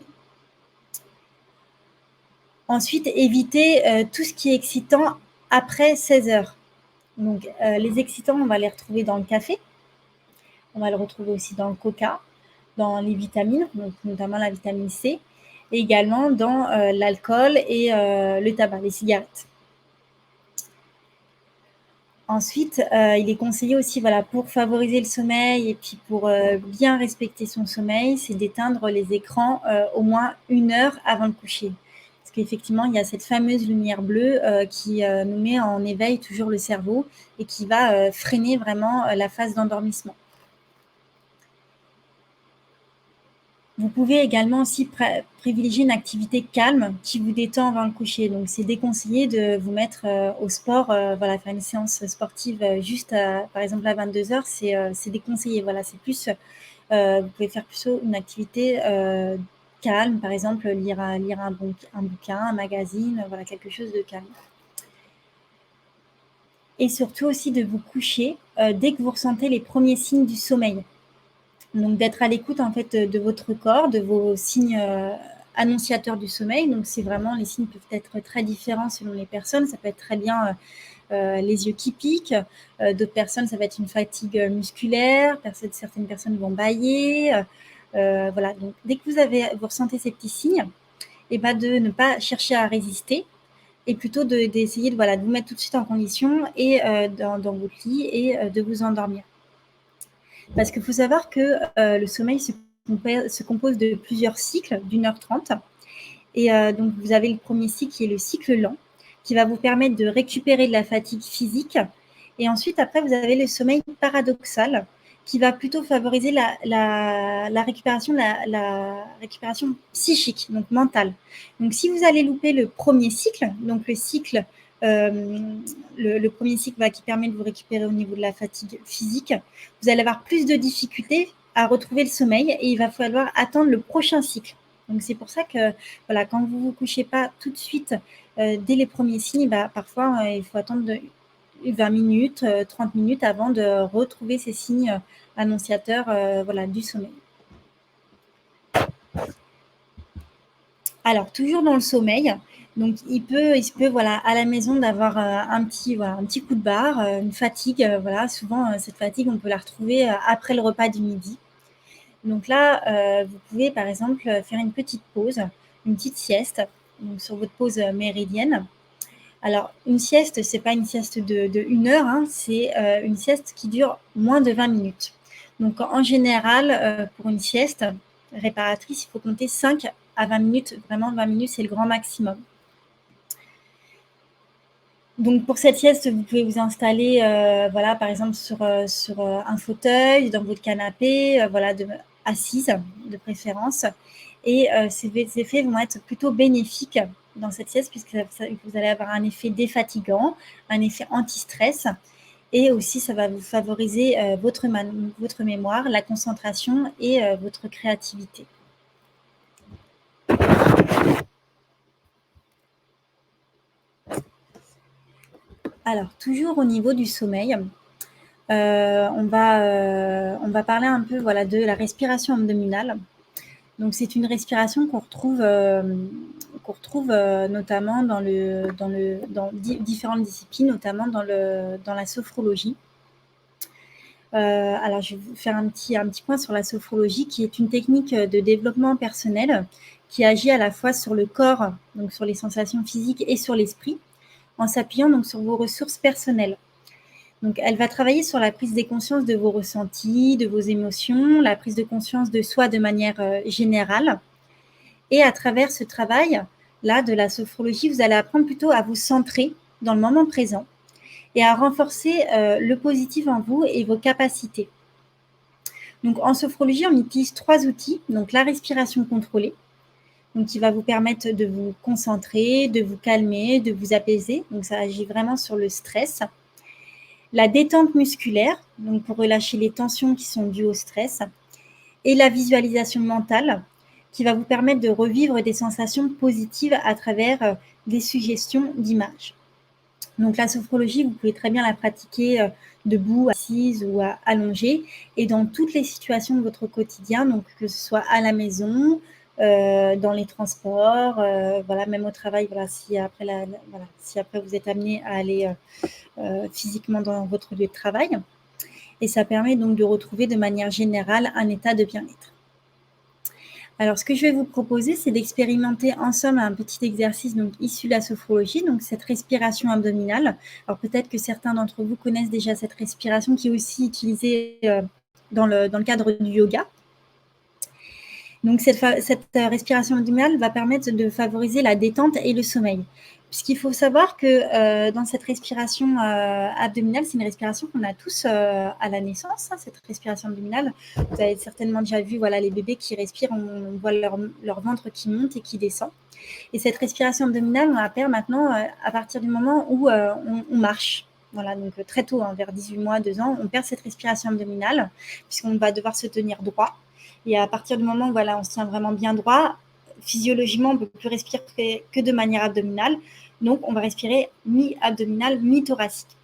Ensuite, éviter tout ce qui est excitant après 16 heures. Donc, les excitants, on va les retrouver dans le café. On va le retrouver aussi dans le coca, dans les vitamines, donc notamment la vitamine C, et également dans l'alcool et le tabac, les cigarettes. Ensuite, il est conseillé aussi, pour favoriser le sommeil et puis pour bien respecter son sommeil, c'est d'éteindre les écrans au moins 1 heure avant le coucher. Parce qu'effectivement, il y a cette fameuse lumière bleue qui nous met en éveil toujours le cerveau et qui va freiner vraiment la phase d'endormissement. Vous pouvez également aussi privilégier une activité calme qui vous détend avant le coucher. Donc, c'est déconseillé de vous mettre au sport, faire une séance sportive juste, par exemple, à 22 heures, c'est déconseillé. C'est plus, vous pouvez faire plutôt une activité calme, par exemple, lire un bouquin, un magazine, quelque chose de calme. Et surtout aussi de vous coucher dès que vous ressentez les premiers signes du sommeil. Donc, d'être à l'écoute en fait de votre corps, de vos signes annonciateurs du sommeil. Donc, c'est vraiment, les signes peuvent être très différents selon les personnes. Ça peut être très bien les yeux qui piquent. D'autres personnes, ça va être une fatigue musculaire. Certaines personnes vont bâiller. Donc, dès que vous ressentez ces petits signes, de ne pas chercher à résister et plutôt d'essayer de vous mettre tout de suite en condition et dans votre lit et de vous endormir. Parce qu'il faut savoir que le sommeil se compose de plusieurs cycles d'1h30. Et donc, vous avez le premier cycle qui est le cycle lent, qui va vous permettre de récupérer de la fatigue physique. Et ensuite, après, vous avez le sommeil paradoxal qui va plutôt favoriser la récupération, la récupération psychique, donc mentale. Donc, si vous allez louper le premier cycle, donc le cycle, le premier cycle qui permet de vous récupérer au niveau de la fatigue physique, vous allez avoir plus de difficultés à retrouver le sommeil et il va falloir attendre le prochain cycle. Donc, c'est pour ça que voilà, quand vous ne vous couchez pas tout de suite, dès les premiers signes, parfois, il faut attendre 20 minutes, 30 minutes avant de retrouver ces signes annonciateurs voilà, du sommeil. Alors, toujours dans le sommeil, donc il se peut voilà, à la maison d'avoir un petit coup de barre, une fatigue. Voilà, souvent, cette fatigue, on peut la retrouver après le repas du midi. Donc là, vous pouvez par exemple faire une petite pause, une petite sieste donc sur votre pause méridienne. Alors, une sieste, ce n'est pas une sieste de 1 heure, hein, c'est une sieste qui dure moins de 20 minutes. Donc, en général, pour une sieste réparatrice, il faut compter 5 à 20 minutes. Vraiment, 20 minutes, c'est le grand maximum. Donc, pour cette sieste, vous pouvez vous installer, voilà, par exemple, sur un fauteuil, dans votre canapé, voilà, assise de préférence. Et ces effets vont être plutôt bénéfiques dans cette sieste puisque vous allez avoir un effet défatigant, un effet anti-stress et aussi ça va vous favoriser votre mémoire, la concentration et votre créativité. Alors, toujours au niveau du sommeil, on va parler un peu voilà, de la respiration abdominale. Donc, c'est une respiration qu'on retrouve notamment dans différentes disciplines, notamment dans la sophrologie. Alors, je vais vous faire un petit point sur la sophrologie, qui est une technique de développement personnel qui agit à la fois sur le corps, donc sur les sensations physiques et sur l'esprit, en s'appuyant donc sur vos ressources personnelles. Donc, elle va travailler sur la prise de conscience de vos ressentis, de vos émotions, la prise de conscience de soi de manière générale. Et à travers ce travail-là de la sophrologie, vous allez apprendre plutôt à vous centrer dans le moment présent et à renforcer le positif en vous et vos capacités. Donc, en sophrologie, on utilise 3 outils. Donc, la respiration contrôlée, donc qui va vous permettre de vous concentrer, de vous calmer, de vous apaiser. Donc, ça agit vraiment sur le stress. La détente musculaire, donc pour relâcher les tensions qui sont dues au stress, et la visualisation mentale, qui va vous permettre de revivre des sensations positives à travers des suggestions d'images. Donc la sophrologie, vous pouvez très bien la pratiquer debout, assise ou allongée, et dans toutes les situations de votre quotidien, donc que ce soit à la maison, dans les transports, voilà, même au travail, voilà, si après vous êtes amené à aller physiquement dans votre lieu de travail. Et ça permet donc de retrouver de manière générale un état de bien-être. Alors, ce que je vais vous proposer, c'est d'expérimenter ensemble un petit exercice donc, issu de la sophrologie, donc cette respiration abdominale. Alors, peut-être que certains d'entre vous connaissent déjà cette respiration qui est aussi utilisée dans le cadre du yoga. Donc, cette respiration abdominale va permettre de favoriser la détente et le sommeil. Puisqu'il faut savoir que dans cette respiration abdominale, c'est une respiration qu'on a tous à la naissance, hein, cette respiration abdominale. Vous avez certainement déjà vu voilà, les bébés qui respirent, on voit leur ventre qui monte et qui descend. Et cette respiration abdominale, on la perd maintenant à partir du moment où on marche. Voilà, donc très tôt, hein, vers 18 mois, 2 ans, on perd cette respiration abdominale puisqu'on va devoir se tenir droit. Et à partir du moment où voilà, on se tient vraiment bien droit, physiologiquement, on ne peut plus respirer que de manière abdominale. Donc, on va respirer mi-abdominal, mi-thoracique.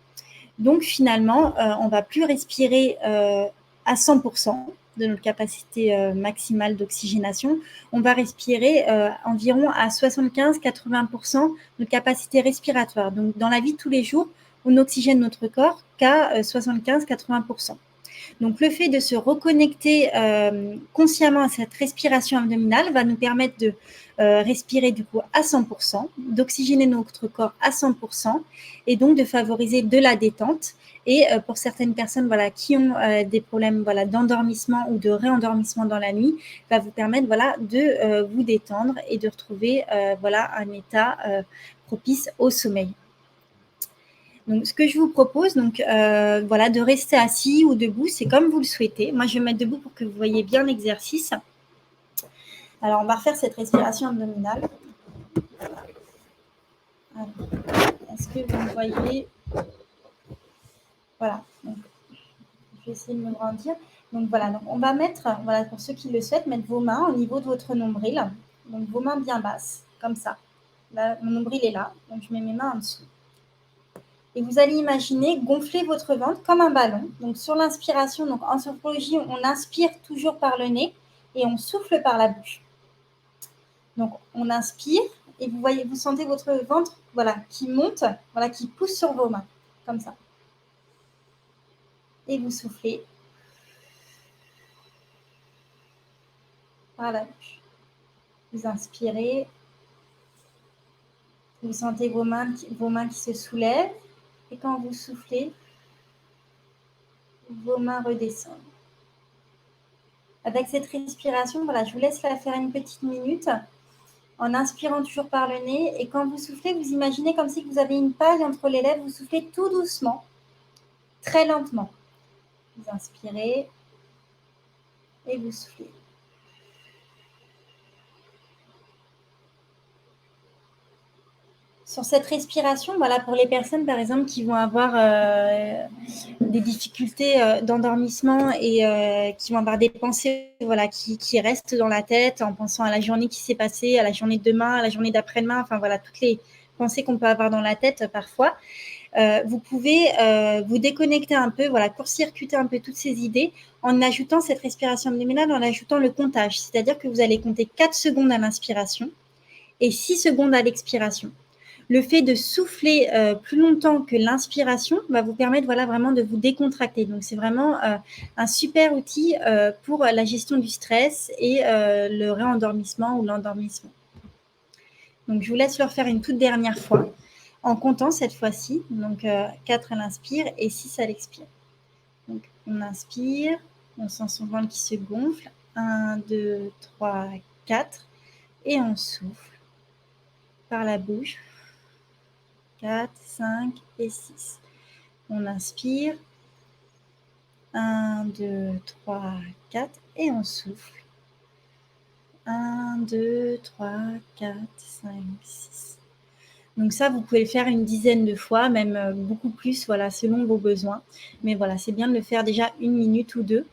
Donc, finalement, on ne va plus respirer à 100% de notre capacité maximale d'oxygénation. On va respirer environ à 75-80% de notre capacité respiratoire. Donc, dans la vie de tous les jours, on oxygène notre corps qu'à 75-80%. Donc, le fait de se reconnecter consciemment à cette respiration abdominale va nous permettre de respirer du coup à 100%, d'oxygéner notre corps à 100% et donc de favoriser de la détente. Et pour certaines personnes qui ont des problèmes d'endormissement ou de réendormissement dans la nuit, va vous permettre de vous détendre et de retrouver un état propice au sommeil. Donc, ce que je vous propose, de rester assis ou debout, c'est comme vous le souhaitez. Moi, je vais me mettre debout pour que vous voyez bien l'exercice. Alors, on va refaire cette respiration abdominale. Est-ce que vous me voyez? Voilà. Donc, je vais essayer de me grandir. Donc, voilà. Donc, on va mettre, pour ceux qui le souhaitent, mettre vos mains au niveau de votre nombril. Donc, vos mains bien basses, comme ça. Là, mon nombril est là. Donc, je mets mes mains en dessous. Et vous allez imaginer gonfler votre ventre comme un ballon. Donc, sur l'inspiration, donc en sophrologie, on inspire toujours par le nez et on souffle par la bouche. Donc, on inspire et vous sentez votre ventre qui monte, qui pousse sur vos mains, comme ça. Et vous soufflez par la bouche. Vous inspirez. Vous sentez vos mains qui se soulèvent. Et quand vous soufflez, vos mains redescendent. Avec cette respiration, je vous laisse la faire une petite minute en inspirant toujours par le nez. Et quand vous soufflez, vous imaginez comme si vous avez une paille entre les lèvres. Vous soufflez tout doucement, très lentement. Vous inspirez et vous soufflez. Sur cette respiration, pour les personnes, par exemple, qui vont avoir des difficultés d'endormissement et qui vont avoir des pensées qui restent dans la tête en pensant à la journée qui s'est passée, à la journée de demain, à la journée d'après-demain, toutes les pensées qu'on peut avoir dans la tête parfois. Vous pouvez vous déconnecter un peu, court-circuiter un peu toutes ces idées en ajoutant cette respiration abdominale, en ajoutant le comptage. C'est-à-dire que vous allez compter 4 secondes à l'inspiration et 6 secondes à l'expiration. Le fait de souffler plus longtemps que l'inspiration va vous permettre vraiment de vous décontracter. Donc, c'est vraiment un super outil pour la gestion du stress et le réendormissement ou l'endormissement. Donc, je vous laisse le refaire une toute dernière fois en comptant cette fois-ci. Donc, 4 à l'inspire et 6 à l'expire. Donc, on inspire, on sent son ventre qui se gonfle. 1, 2, 3, 4. Et on souffle par la bouche. 4, 5 et 6. On inspire. 1, 2, 3, 4 et on souffle. 1, 2, 3, 4, 5, 6. Donc ça, vous pouvez le faire une dizaine de fois, même beaucoup plus, selon vos besoins. Mais c'est bien de le faire déjà 1 minute ou 2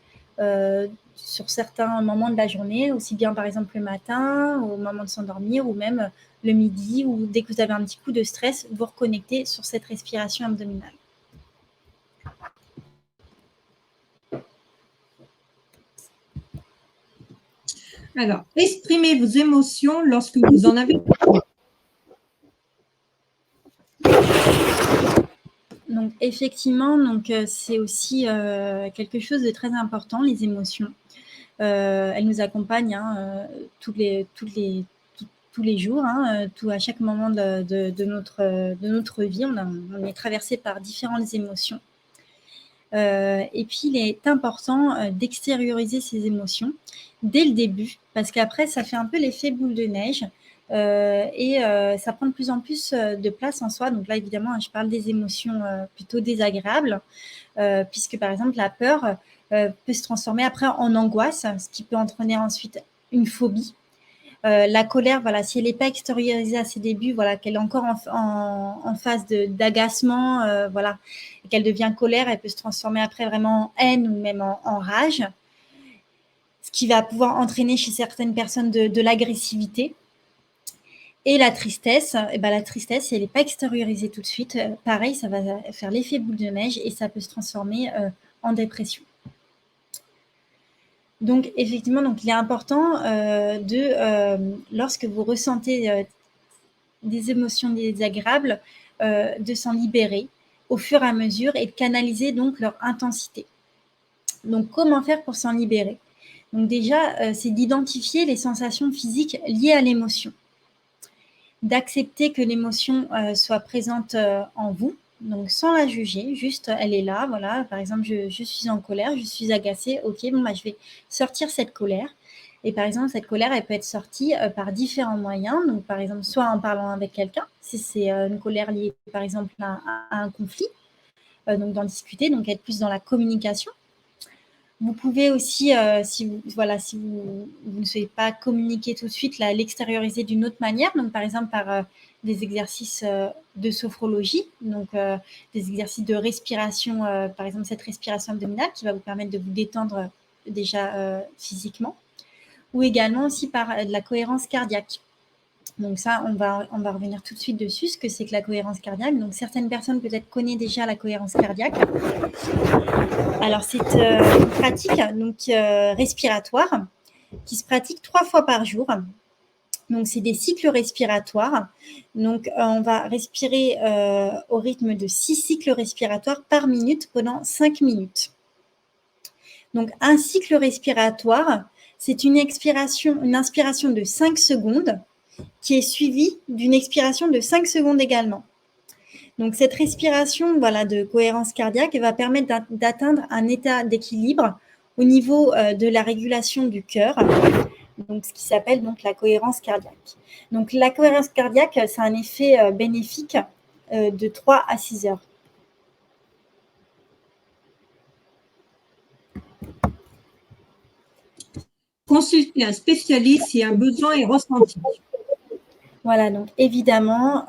sur certains moments de la journée, aussi bien par exemple le matin, au moment de s'endormir, ou même le midi, ou dès que vous avez un petit coup de stress, vous reconnectez sur cette respiration abdominale. Alors, exprimez vos émotions lorsque vous en avez. Donc, effectivement, c'est aussi quelque chose de très important, les émotions. Elles nous accompagnent tous les jours, à chaque moment de notre vie. On est traversé par différentes émotions. Et puis, il est important d'extérioriser ces émotions dès le début, parce qu'après, ça fait un peu l'effet boule de neige et ça prend de plus en plus de place en soi. Donc là, évidemment, je parle des émotions plutôt désagréables, puisque, par exemple, la peur peut se transformer après en angoisse, ce qui peut entraîner ensuite une phobie. La colère, si elle n'est pas extériorisée à ses débuts, qu'elle est encore en phase d'agacement, et qu'elle devient colère, elle peut se transformer après vraiment en haine ou même en rage, ce qui va pouvoir entraîner chez certaines personnes de l'agressivité. Et la tristesse, si elle n'est pas extériorisée tout de suite, pareil, ça va faire l'effet boule de neige et ça peut se transformer en dépression. Donc, effectivement, il est important lorsque vous ressentez des émotions désagréables, de s'en libérer au fur et à mesure et de canaliser donc leur intensité. Donc, comment faire pour s'en libérer? Donc déjà, c'est d'identifier les sensations physiques liées à l'émotion, d'accepter que l'émotion soit présente en vous, donc sans la juger, juste elle est là, voilà. Par exemple, je suis en colère, je suis agacée, ok, bon, bah, je vais sortir cette colère. Et par exemple, cette colère, elle peut être sortie par différents moyens. Donc, par exemple, soit en parlant avec quelqu'un, si c'est une colère liée, par exemple, à un conflit, donc d'en discuter, donc être plus dans la communication. Vous pouvez aussi, si vous ne souhaitez pas communiquer tout de suite, l'extérioriser d'une autre manière. Donc, par exemple, par des exercices de sophrologie, donc des exercices de respiration, par exemple, cette respiration abdominale qui va vous permettre de vous détendre déjà physiquement, ou également aussi par de la cohérence cardiaque. Donc ça, on va revenir tout de suite dessus, ce que c'est que la cohérence cardiaque. Donc, certaines personnes peut-être connaissent déjà la cohérence cardiaque. Alors, c'est une pratique donc, respiratoire qui se pratique 3 fois par jour. Donc, c'est des cycles respiratoires. Donc, on va respirer au rythme de 6 cycles respiratoires par minute pendant 5 minutes. Donc, un cycle respiratoire, c'est une inspiration de 5 secondes qui est suivie d'une expiration de 5 secondes également. Donc, cette respiration de cohérence cardiaque va permettre d'atteindre un état d'équilibre au niveau de la régulation du cœur, donc ce qui s'appelle donc la cohérence cardiaque. Donc, la cohérence cardiaque, c'est un effet bénéfique de 3 à 6 heures. Consulter un spécialiste si un besoin est ressenti. Voilà, donc évidemment,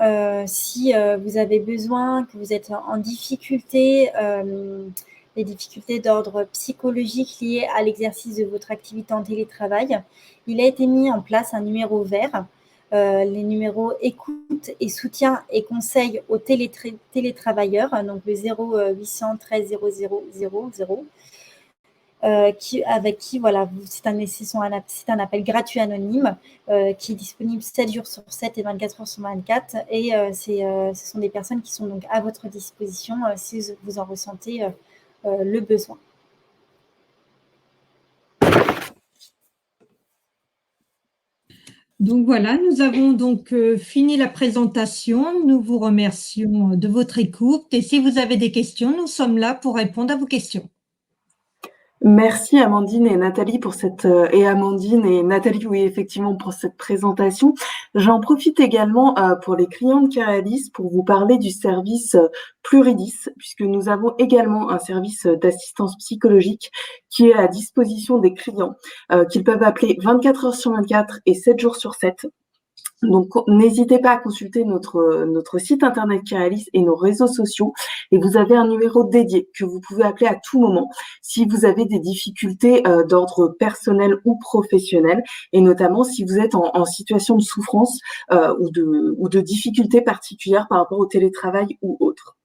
si vous avez besoin, que vous êtes en difficulté, des difficultés d'ordre psychologique liées à l'exercice de votre activité en télétravail, il a été mis en place un numéro vert, les numéros écoute et soutien et conseil aux télétravailleurs, donc le 0800 13 00 00, avec qui, voilà, c'est un appel gratuit anonyme qui est disponible 7 jours sur 7 et 24 heures sur 24. Et ce sont des personnes qui sont donc à votre disposition si vous en ressentez le besoin. Donc voilà, nous avons donc fini la présentation. Nous vous remercions de votre écoute. Et si vous avez des questions, nous sommes là pour répondre à vos questions. Merci Amandine et Nathalie pour oui, effectivement, pour cette présentation. J'en profite également pour les clients de Caralis pour vous parler du service Pluridis, puisque nous avons également un service d'assistance psychologique qui est à disposition des clients, qu'ils peuvent appeler 24 heures sur 24 et 7 jours sur 7. Donc, n'hésitez pas à consulter notre site internet Caralis et nos réseaux sociaux. Et vous avez un numéro dédié que vous pouvez appeler à tout moment si vous avez des difficultés d'ordre personnel ou professionnel, et notamment si vous êtes en situation de souffrance ou de difficultés particulières par rapport au télétravail ou autre.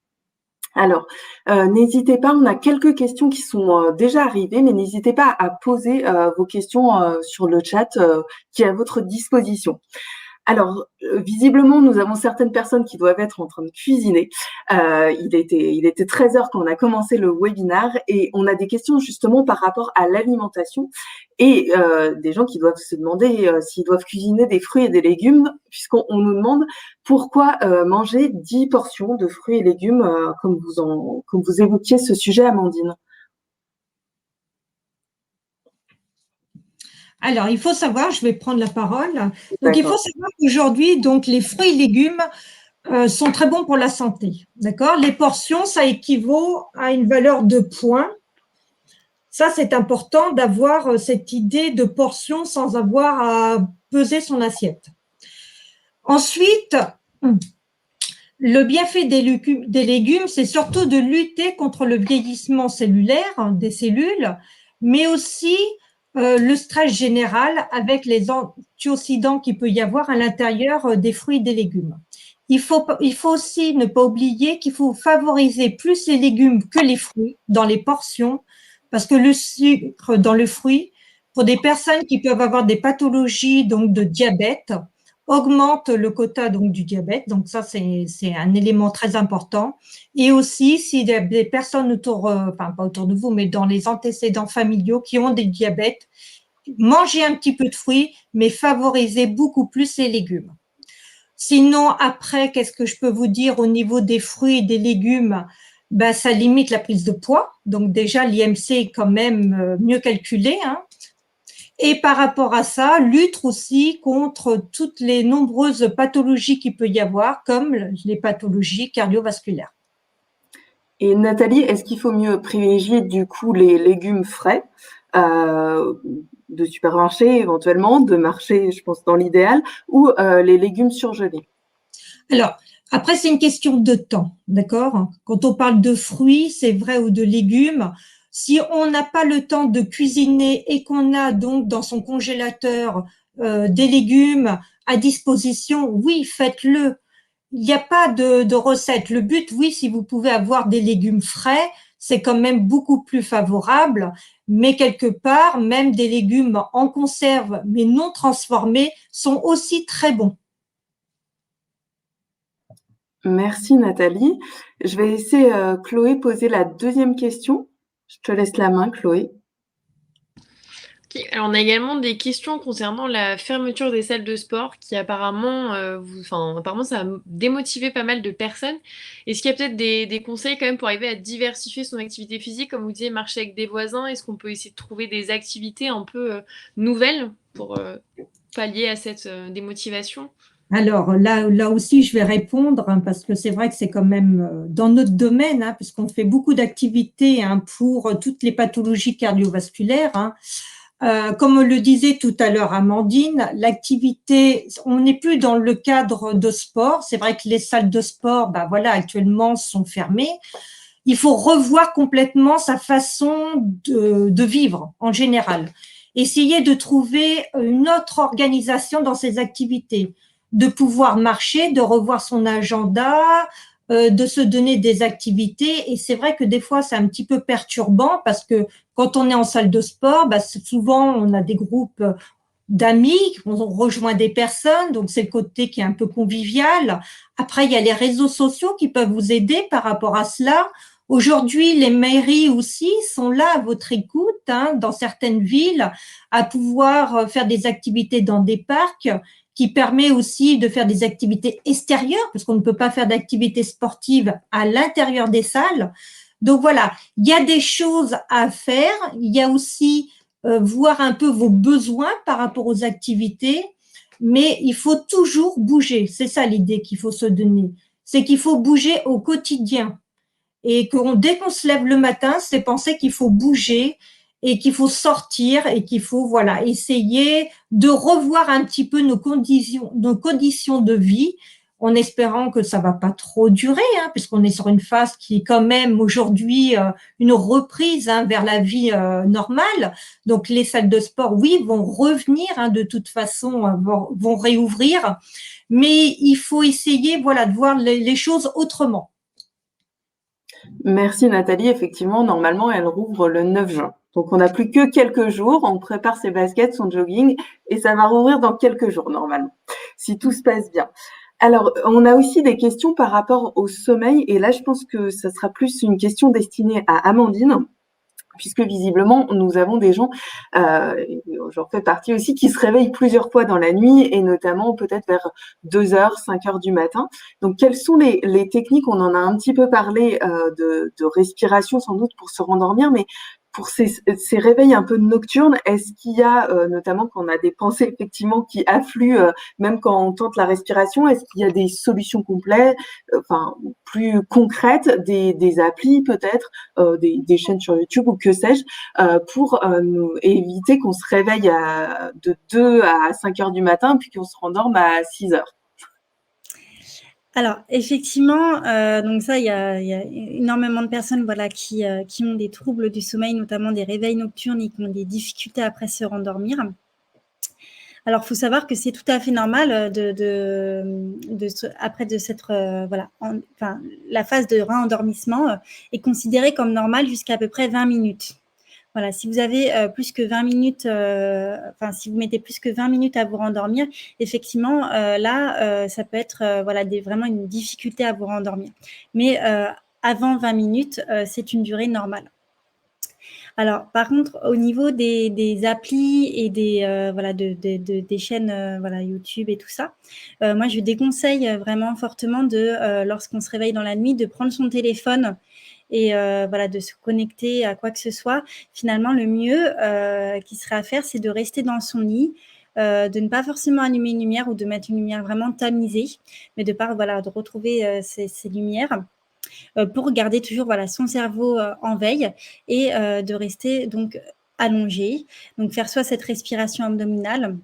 Alors, n'hésitez pas, on a quelques questions qui sont déjà arrivées, mais n'hésitez pas à poser vos questions sur le chat qui est à votre disposition. Alors, visiblement, nous avons certaines personnes qui doivent être en train de cuisiner. Il était 13 heures quand on a commencé le webinaire et on a des questions justement par rapport à l'alimentation et des gens qui doivent se demander s'ils doivent cuisiner des fruits et des légumes, puisqu'on nous demande pourquoi manger 10 portions de fruits et légumes, comme vous évoquiez ce sujet, Amandine. Alors, il faut savoir, je vais prendre la parole. Donc, il faut savoir qu'aujourd'hui, donc, les fruits et légumes sont très bons pour la santé. D'accord? Les portions, ça équivaut à une valeur de points. Ça, c'est important d'avoir cette idée de portion sans avoir à peser son assiette. Ensuite, le bienfait des légumes, c'est surtout de lutter contre le vieillissement cellulaire des cellules, mais aussi le stress général avec les antioxydants qu'il peut y avoir à l'intérieur des fruits et des légumes. Il faut aussi ne pas oublier qu'il faut favoriser plus les légumes que les fruits dans les portions, parce que le sucre dans le fruit, pour des personnes qui peuvent avoir des pathologies donc de diabète augmente le quota donc du diabète. Donc ça, c'est un élément très important. Et aussi, si des personnes autour, enfin pas autour de vous, mais dans les antécédents familiaux qui ont des diabètes, mangez un petit peu de fruits, mais favorisez beaucoup plus les légumes. Sinon, après, qu'est-ce que je peux vous dire au niveau des fruits et des légumes? Ben, ça limite la prise de poids. Donc déjà, l'IMC est quand même mieux calculé, hein. Et par rapport à ça, lutte aussi contre toutes les nombreuses pathologies qu'il peut y avoir, comme les pathologies cardiovasculaires. Et Nathalie, est-ce qu'il faut mieux privilégier du coup les légumes frais de supermarché éventuellement, de marché, je pense dans l'idéal, ou les légumes surgelés? Alors, après, c'est une question de temps, d'accord? Quand on parle de fruits, c'est vrai, ou de légumes, si on n'a pas le temps de cuisiner et qu'on a donc dans son congélateur des légumes à disposition, oui, faites-le. Il n'y a pas de recette. Le but, oui, si vous pouvez avoir des légumes frais, c'est quand même beaucoup plus favorable. Mais quelque part, même des légumes en conserve, mais non transformés, sont aussi très bons. Merci Nathalie. Je vais laisser Chloé poser la deuxième question. Je te laisse la main, Chloé. Ok, alors on a également des questions concernant la fermeture des salles de sport qui apparemment, apparemment ça a démotivé pas mal de personnes. Est-ce qu'il y a peut-être des conseils quand même pour arriver à diversifier son activité physique, comme vous disiez, marcher avec des voisins? Est-ce qu'on peut essayer de trouver des activités un peu nouvelles pour pallier à cette démotivation? Alors là aussi, je vais répondre hein, parce que c'est vrai que c'est quand même dans notre domaine, hein, puisqu'on fait beaucoup d'activités hein, pour toutes les pathologies cardiovasculaires. Hein. Comme le disait tout à l'heure Amandine, l'activité, on n'est plus dans le cadre de sport. C'est vrai que les salles de sport, bah voilà, actuellement sont fermées. Il faut revoir complètement sa façon de vivre en général. Essayer de trouver une autre organisation dans ses activités, de pouvoir marcher, de revoir son agenda, de se donner des activités. Et c'est vrai que des fois, c'est un petit peu perturbant parce que quand on est en salle de sport, bah, souvent, on a des groupes d'amis, on rejoint des personnes, donc c'est le côté qui est un peu convivial. Après, il y a les réseaux sociaux qui peuvent vous aider par rapport à cela. Aujourd'hui, les mairies aussi sont là à votre écoute, hein, dans certaines villes, à pouvoir faire des activités dans des parcs, qui permet aussi de faire des activités extérieures, parce qu'on ne peut pas faire d'activités sportives à l'intérieur des salles. Donc voilà, il y a des choses à faire. Il y a aussi voir un peu vos besoins par rapport aux activités, mais il faut toujours bouger. C'est ça l'idée qu'il faut se donner. C'est qu'il faut bouger au quotidien. Et dès qu'on se lève le matin, c'est penser qu'il faut bouger et qu'il faut sortir et qu'il faut voilà essayer de revoir un petit peu nos conditions de vie en espérant que ça va pas trop durer, hein, puisqu'on est sur une phase qui est quand même aujourd'hui une reprise hein, vers la vie normale. Donc les salles de sport, oui, vont revenir hein, de toute façon, vont réouvrir, mais il faut essayer voilà de voir les choses autrement. Merci Nathalie. Effectivement, normalement, elle rouvre le 9 juin. Donc, on n'a plus que quelques jours. On prépare ses baskets, son jogging, et ça va rouvrir dans quelques jours, normalement, si tout se passe bien. Alors, on a aussi des questions par rapport au sommeil. Et là, je pense que ça sera plus une question destinée à Amandine, puisque visiblement, nous avons des gens, j'en fais partie aussi, qui se réveillent plusieurs fois dans la nuit, et notamment peut-être vers 2 heures, 5 heures du matin. Donc, quelles sont les techniques? On en a un petit peu parlé de respiration, sans doute, pour se rendormir, mais pour ces réveils un peu nocturnes, est-ce qu'il y a, notamment quand on a des pensées effectivement qui affluent, même quand on tente la respiration, est-ce qu'il y a des solutions complètes, enfin plus concrètes, des applis peut-être, des chaînes sur YouTube ou que sais-je, pour nous éviter qu'on se réveille de 2 à 5 heures du matin puis qu'on se rendorme à 6 heures? Alors effectivement, donc ça, il y a énormément de personnes, voilà, qui ont des troubles du sommeil, notamment des réveils nocturnes et qui ont des difficultés après se rendormir. Alors, il faut savoir que c'est tout à fait normal après de s'être, voilà, la phase de réendormissement est considérée comme normale jusqu'à peu près 20 minutes. Voilà, si vous avez plus que 20 minutes, enfin, si vous mettez plus que 20 minutes à vous rendormir, effectivement, là, ça peut être voilà, vraiment une difficulté à vous rendormir. Mais avant 20 minutes, c'est une durée normale. Alors, par contre, au niveau des applis et voilà, des chaînes voilà, YouTube et tout ça, moi, je déconseille vraiment fortement lorsqu'on se réveille dans la nuit, de prendre son téléphone et voilà, de se connecter à quoi que ce soit. Finalement, le mieux qui serait à faire, c'est de rester dans son lit, de ne pas forcément allumer une lumière ou de mettre une lumière vraiment tamisée, mais de retrouver ces lumières pour garder toujours voilà, son cerveau en veille et de rester donc allongé. Donc faire soit cette respiration abdominale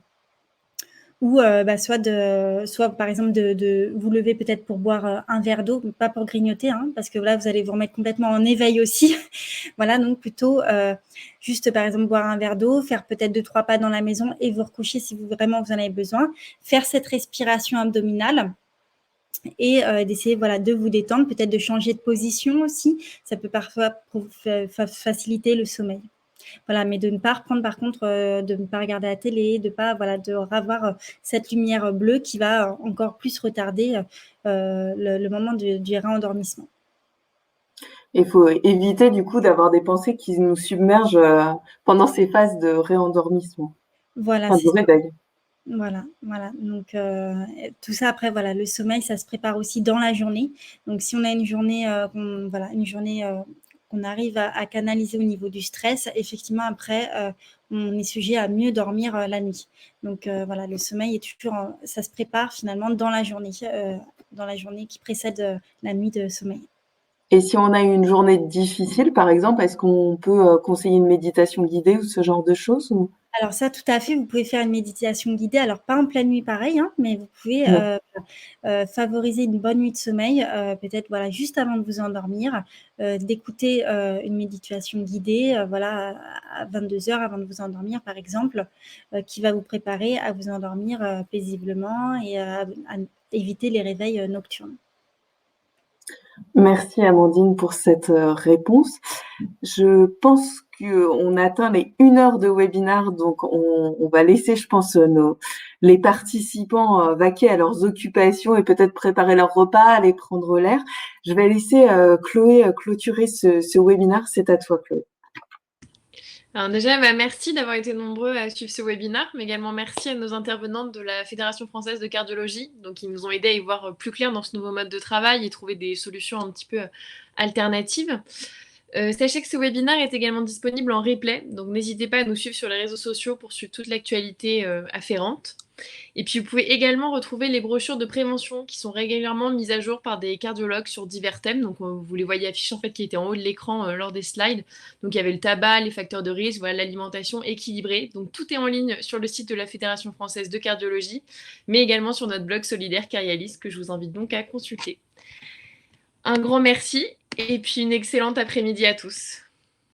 ou soit par exemple de vous lever peut-être pour boire un verre d'eau, mais pas pour grignoter, hein, parce que là, vous allez vous remettre complètement en éveil aussi. Voilà, donc plutôt juste par exemple boire un verre d'eau, faire peut-être 2-3 pas dans la maison et vous recoucher si vraiment vous en avez besoin. Faire cette respiration abdominale et d'essayer voilà, de vous détendre, peut-être de changer de position aussi. Ça peut parfois faciliter le sommeil. Voilà, mais de ne pas reprendre par contre, de ne pas regarder la télé, de pas voilà, de avoir cette lumière bleue qui va encore plus retarder le moment du réendormissement. Il faut éviter du coup d'avoir des pensées qui nous submergent pendant ces phases de réendormissement. Voilà, Enfin, de réveil. Voilà, voilà. Donc tout ça après voilà, le sommeil ça se prépare aussi dans la journée. Donc si on a une journée qu'on arrive à canaliser au niveau du stress, effectivement après on est sujet à mieux dormir la nuit. Donc voilà, le sommeil est toujours ça se prépare finalement dans la journée qui précède la nuit de sommeil. Et si on a une journée difficile, par exemple, est-ce qu'on peut conseiller une méditation guidée ou ce genre de choses ou... Alors ça, tout à fait, vous pouvez faire une méditation guidée. Alors pas en pleine nuit pareil, hein, mais vous pouvez favoriser une bonne nuit de sommeil, peut-être voilà, juste avant de vous endormir, d'écouter une méditation guidée voilà, à 22 heures avant de vous endormir, par exemple, qui va vous préparer à vous endormir paisiblement et à éviter les réveils nocturnes. Merci Amandine pour cette réponse. Je pense qu'on atteint les 1 heure de webinaire, donc on va laisser, je pense, les participants vaquer à leurs occupations et peut-être préparer leur repas, aller prendre l'air. Je vais laisser Chloé clôturer ce webinaire. C'est à toi, Chloé. Alors déjà, merci d'avoir été nombreux à suivre ce webinaire, mais également merci à nos intervenantes de la Fédération française de cardiologie, donc qui nous ont aidés à y voir plus clair dans ce nouveau mode de travail et trouver des solutions un petit peu alternatives. Sachez que ce webinaire est également disponible en replay, donc n'hésitez pas à nous suivre sur les réseaux sociaux pour suivre toute l'actualité afférente. Et puis vous pouvez également retrouver les brochures de prévention qui sont régulièrement mises à jour par des cardiologues sur divers thèmes. Donc vous les voyez affichés en fait qui étaient en haut de l'écran lors des slides. Donc il y avait le tabac, les facteurs de risque, voilà, l'alimentation équilibrée. Donc tout est en ligne sur le site de la Fédération française de cardiologie, mais également sur notre blog solidaire Carialis que je vous invite donc à consulter. Un grand merci et puis une excellente après-midi à tous.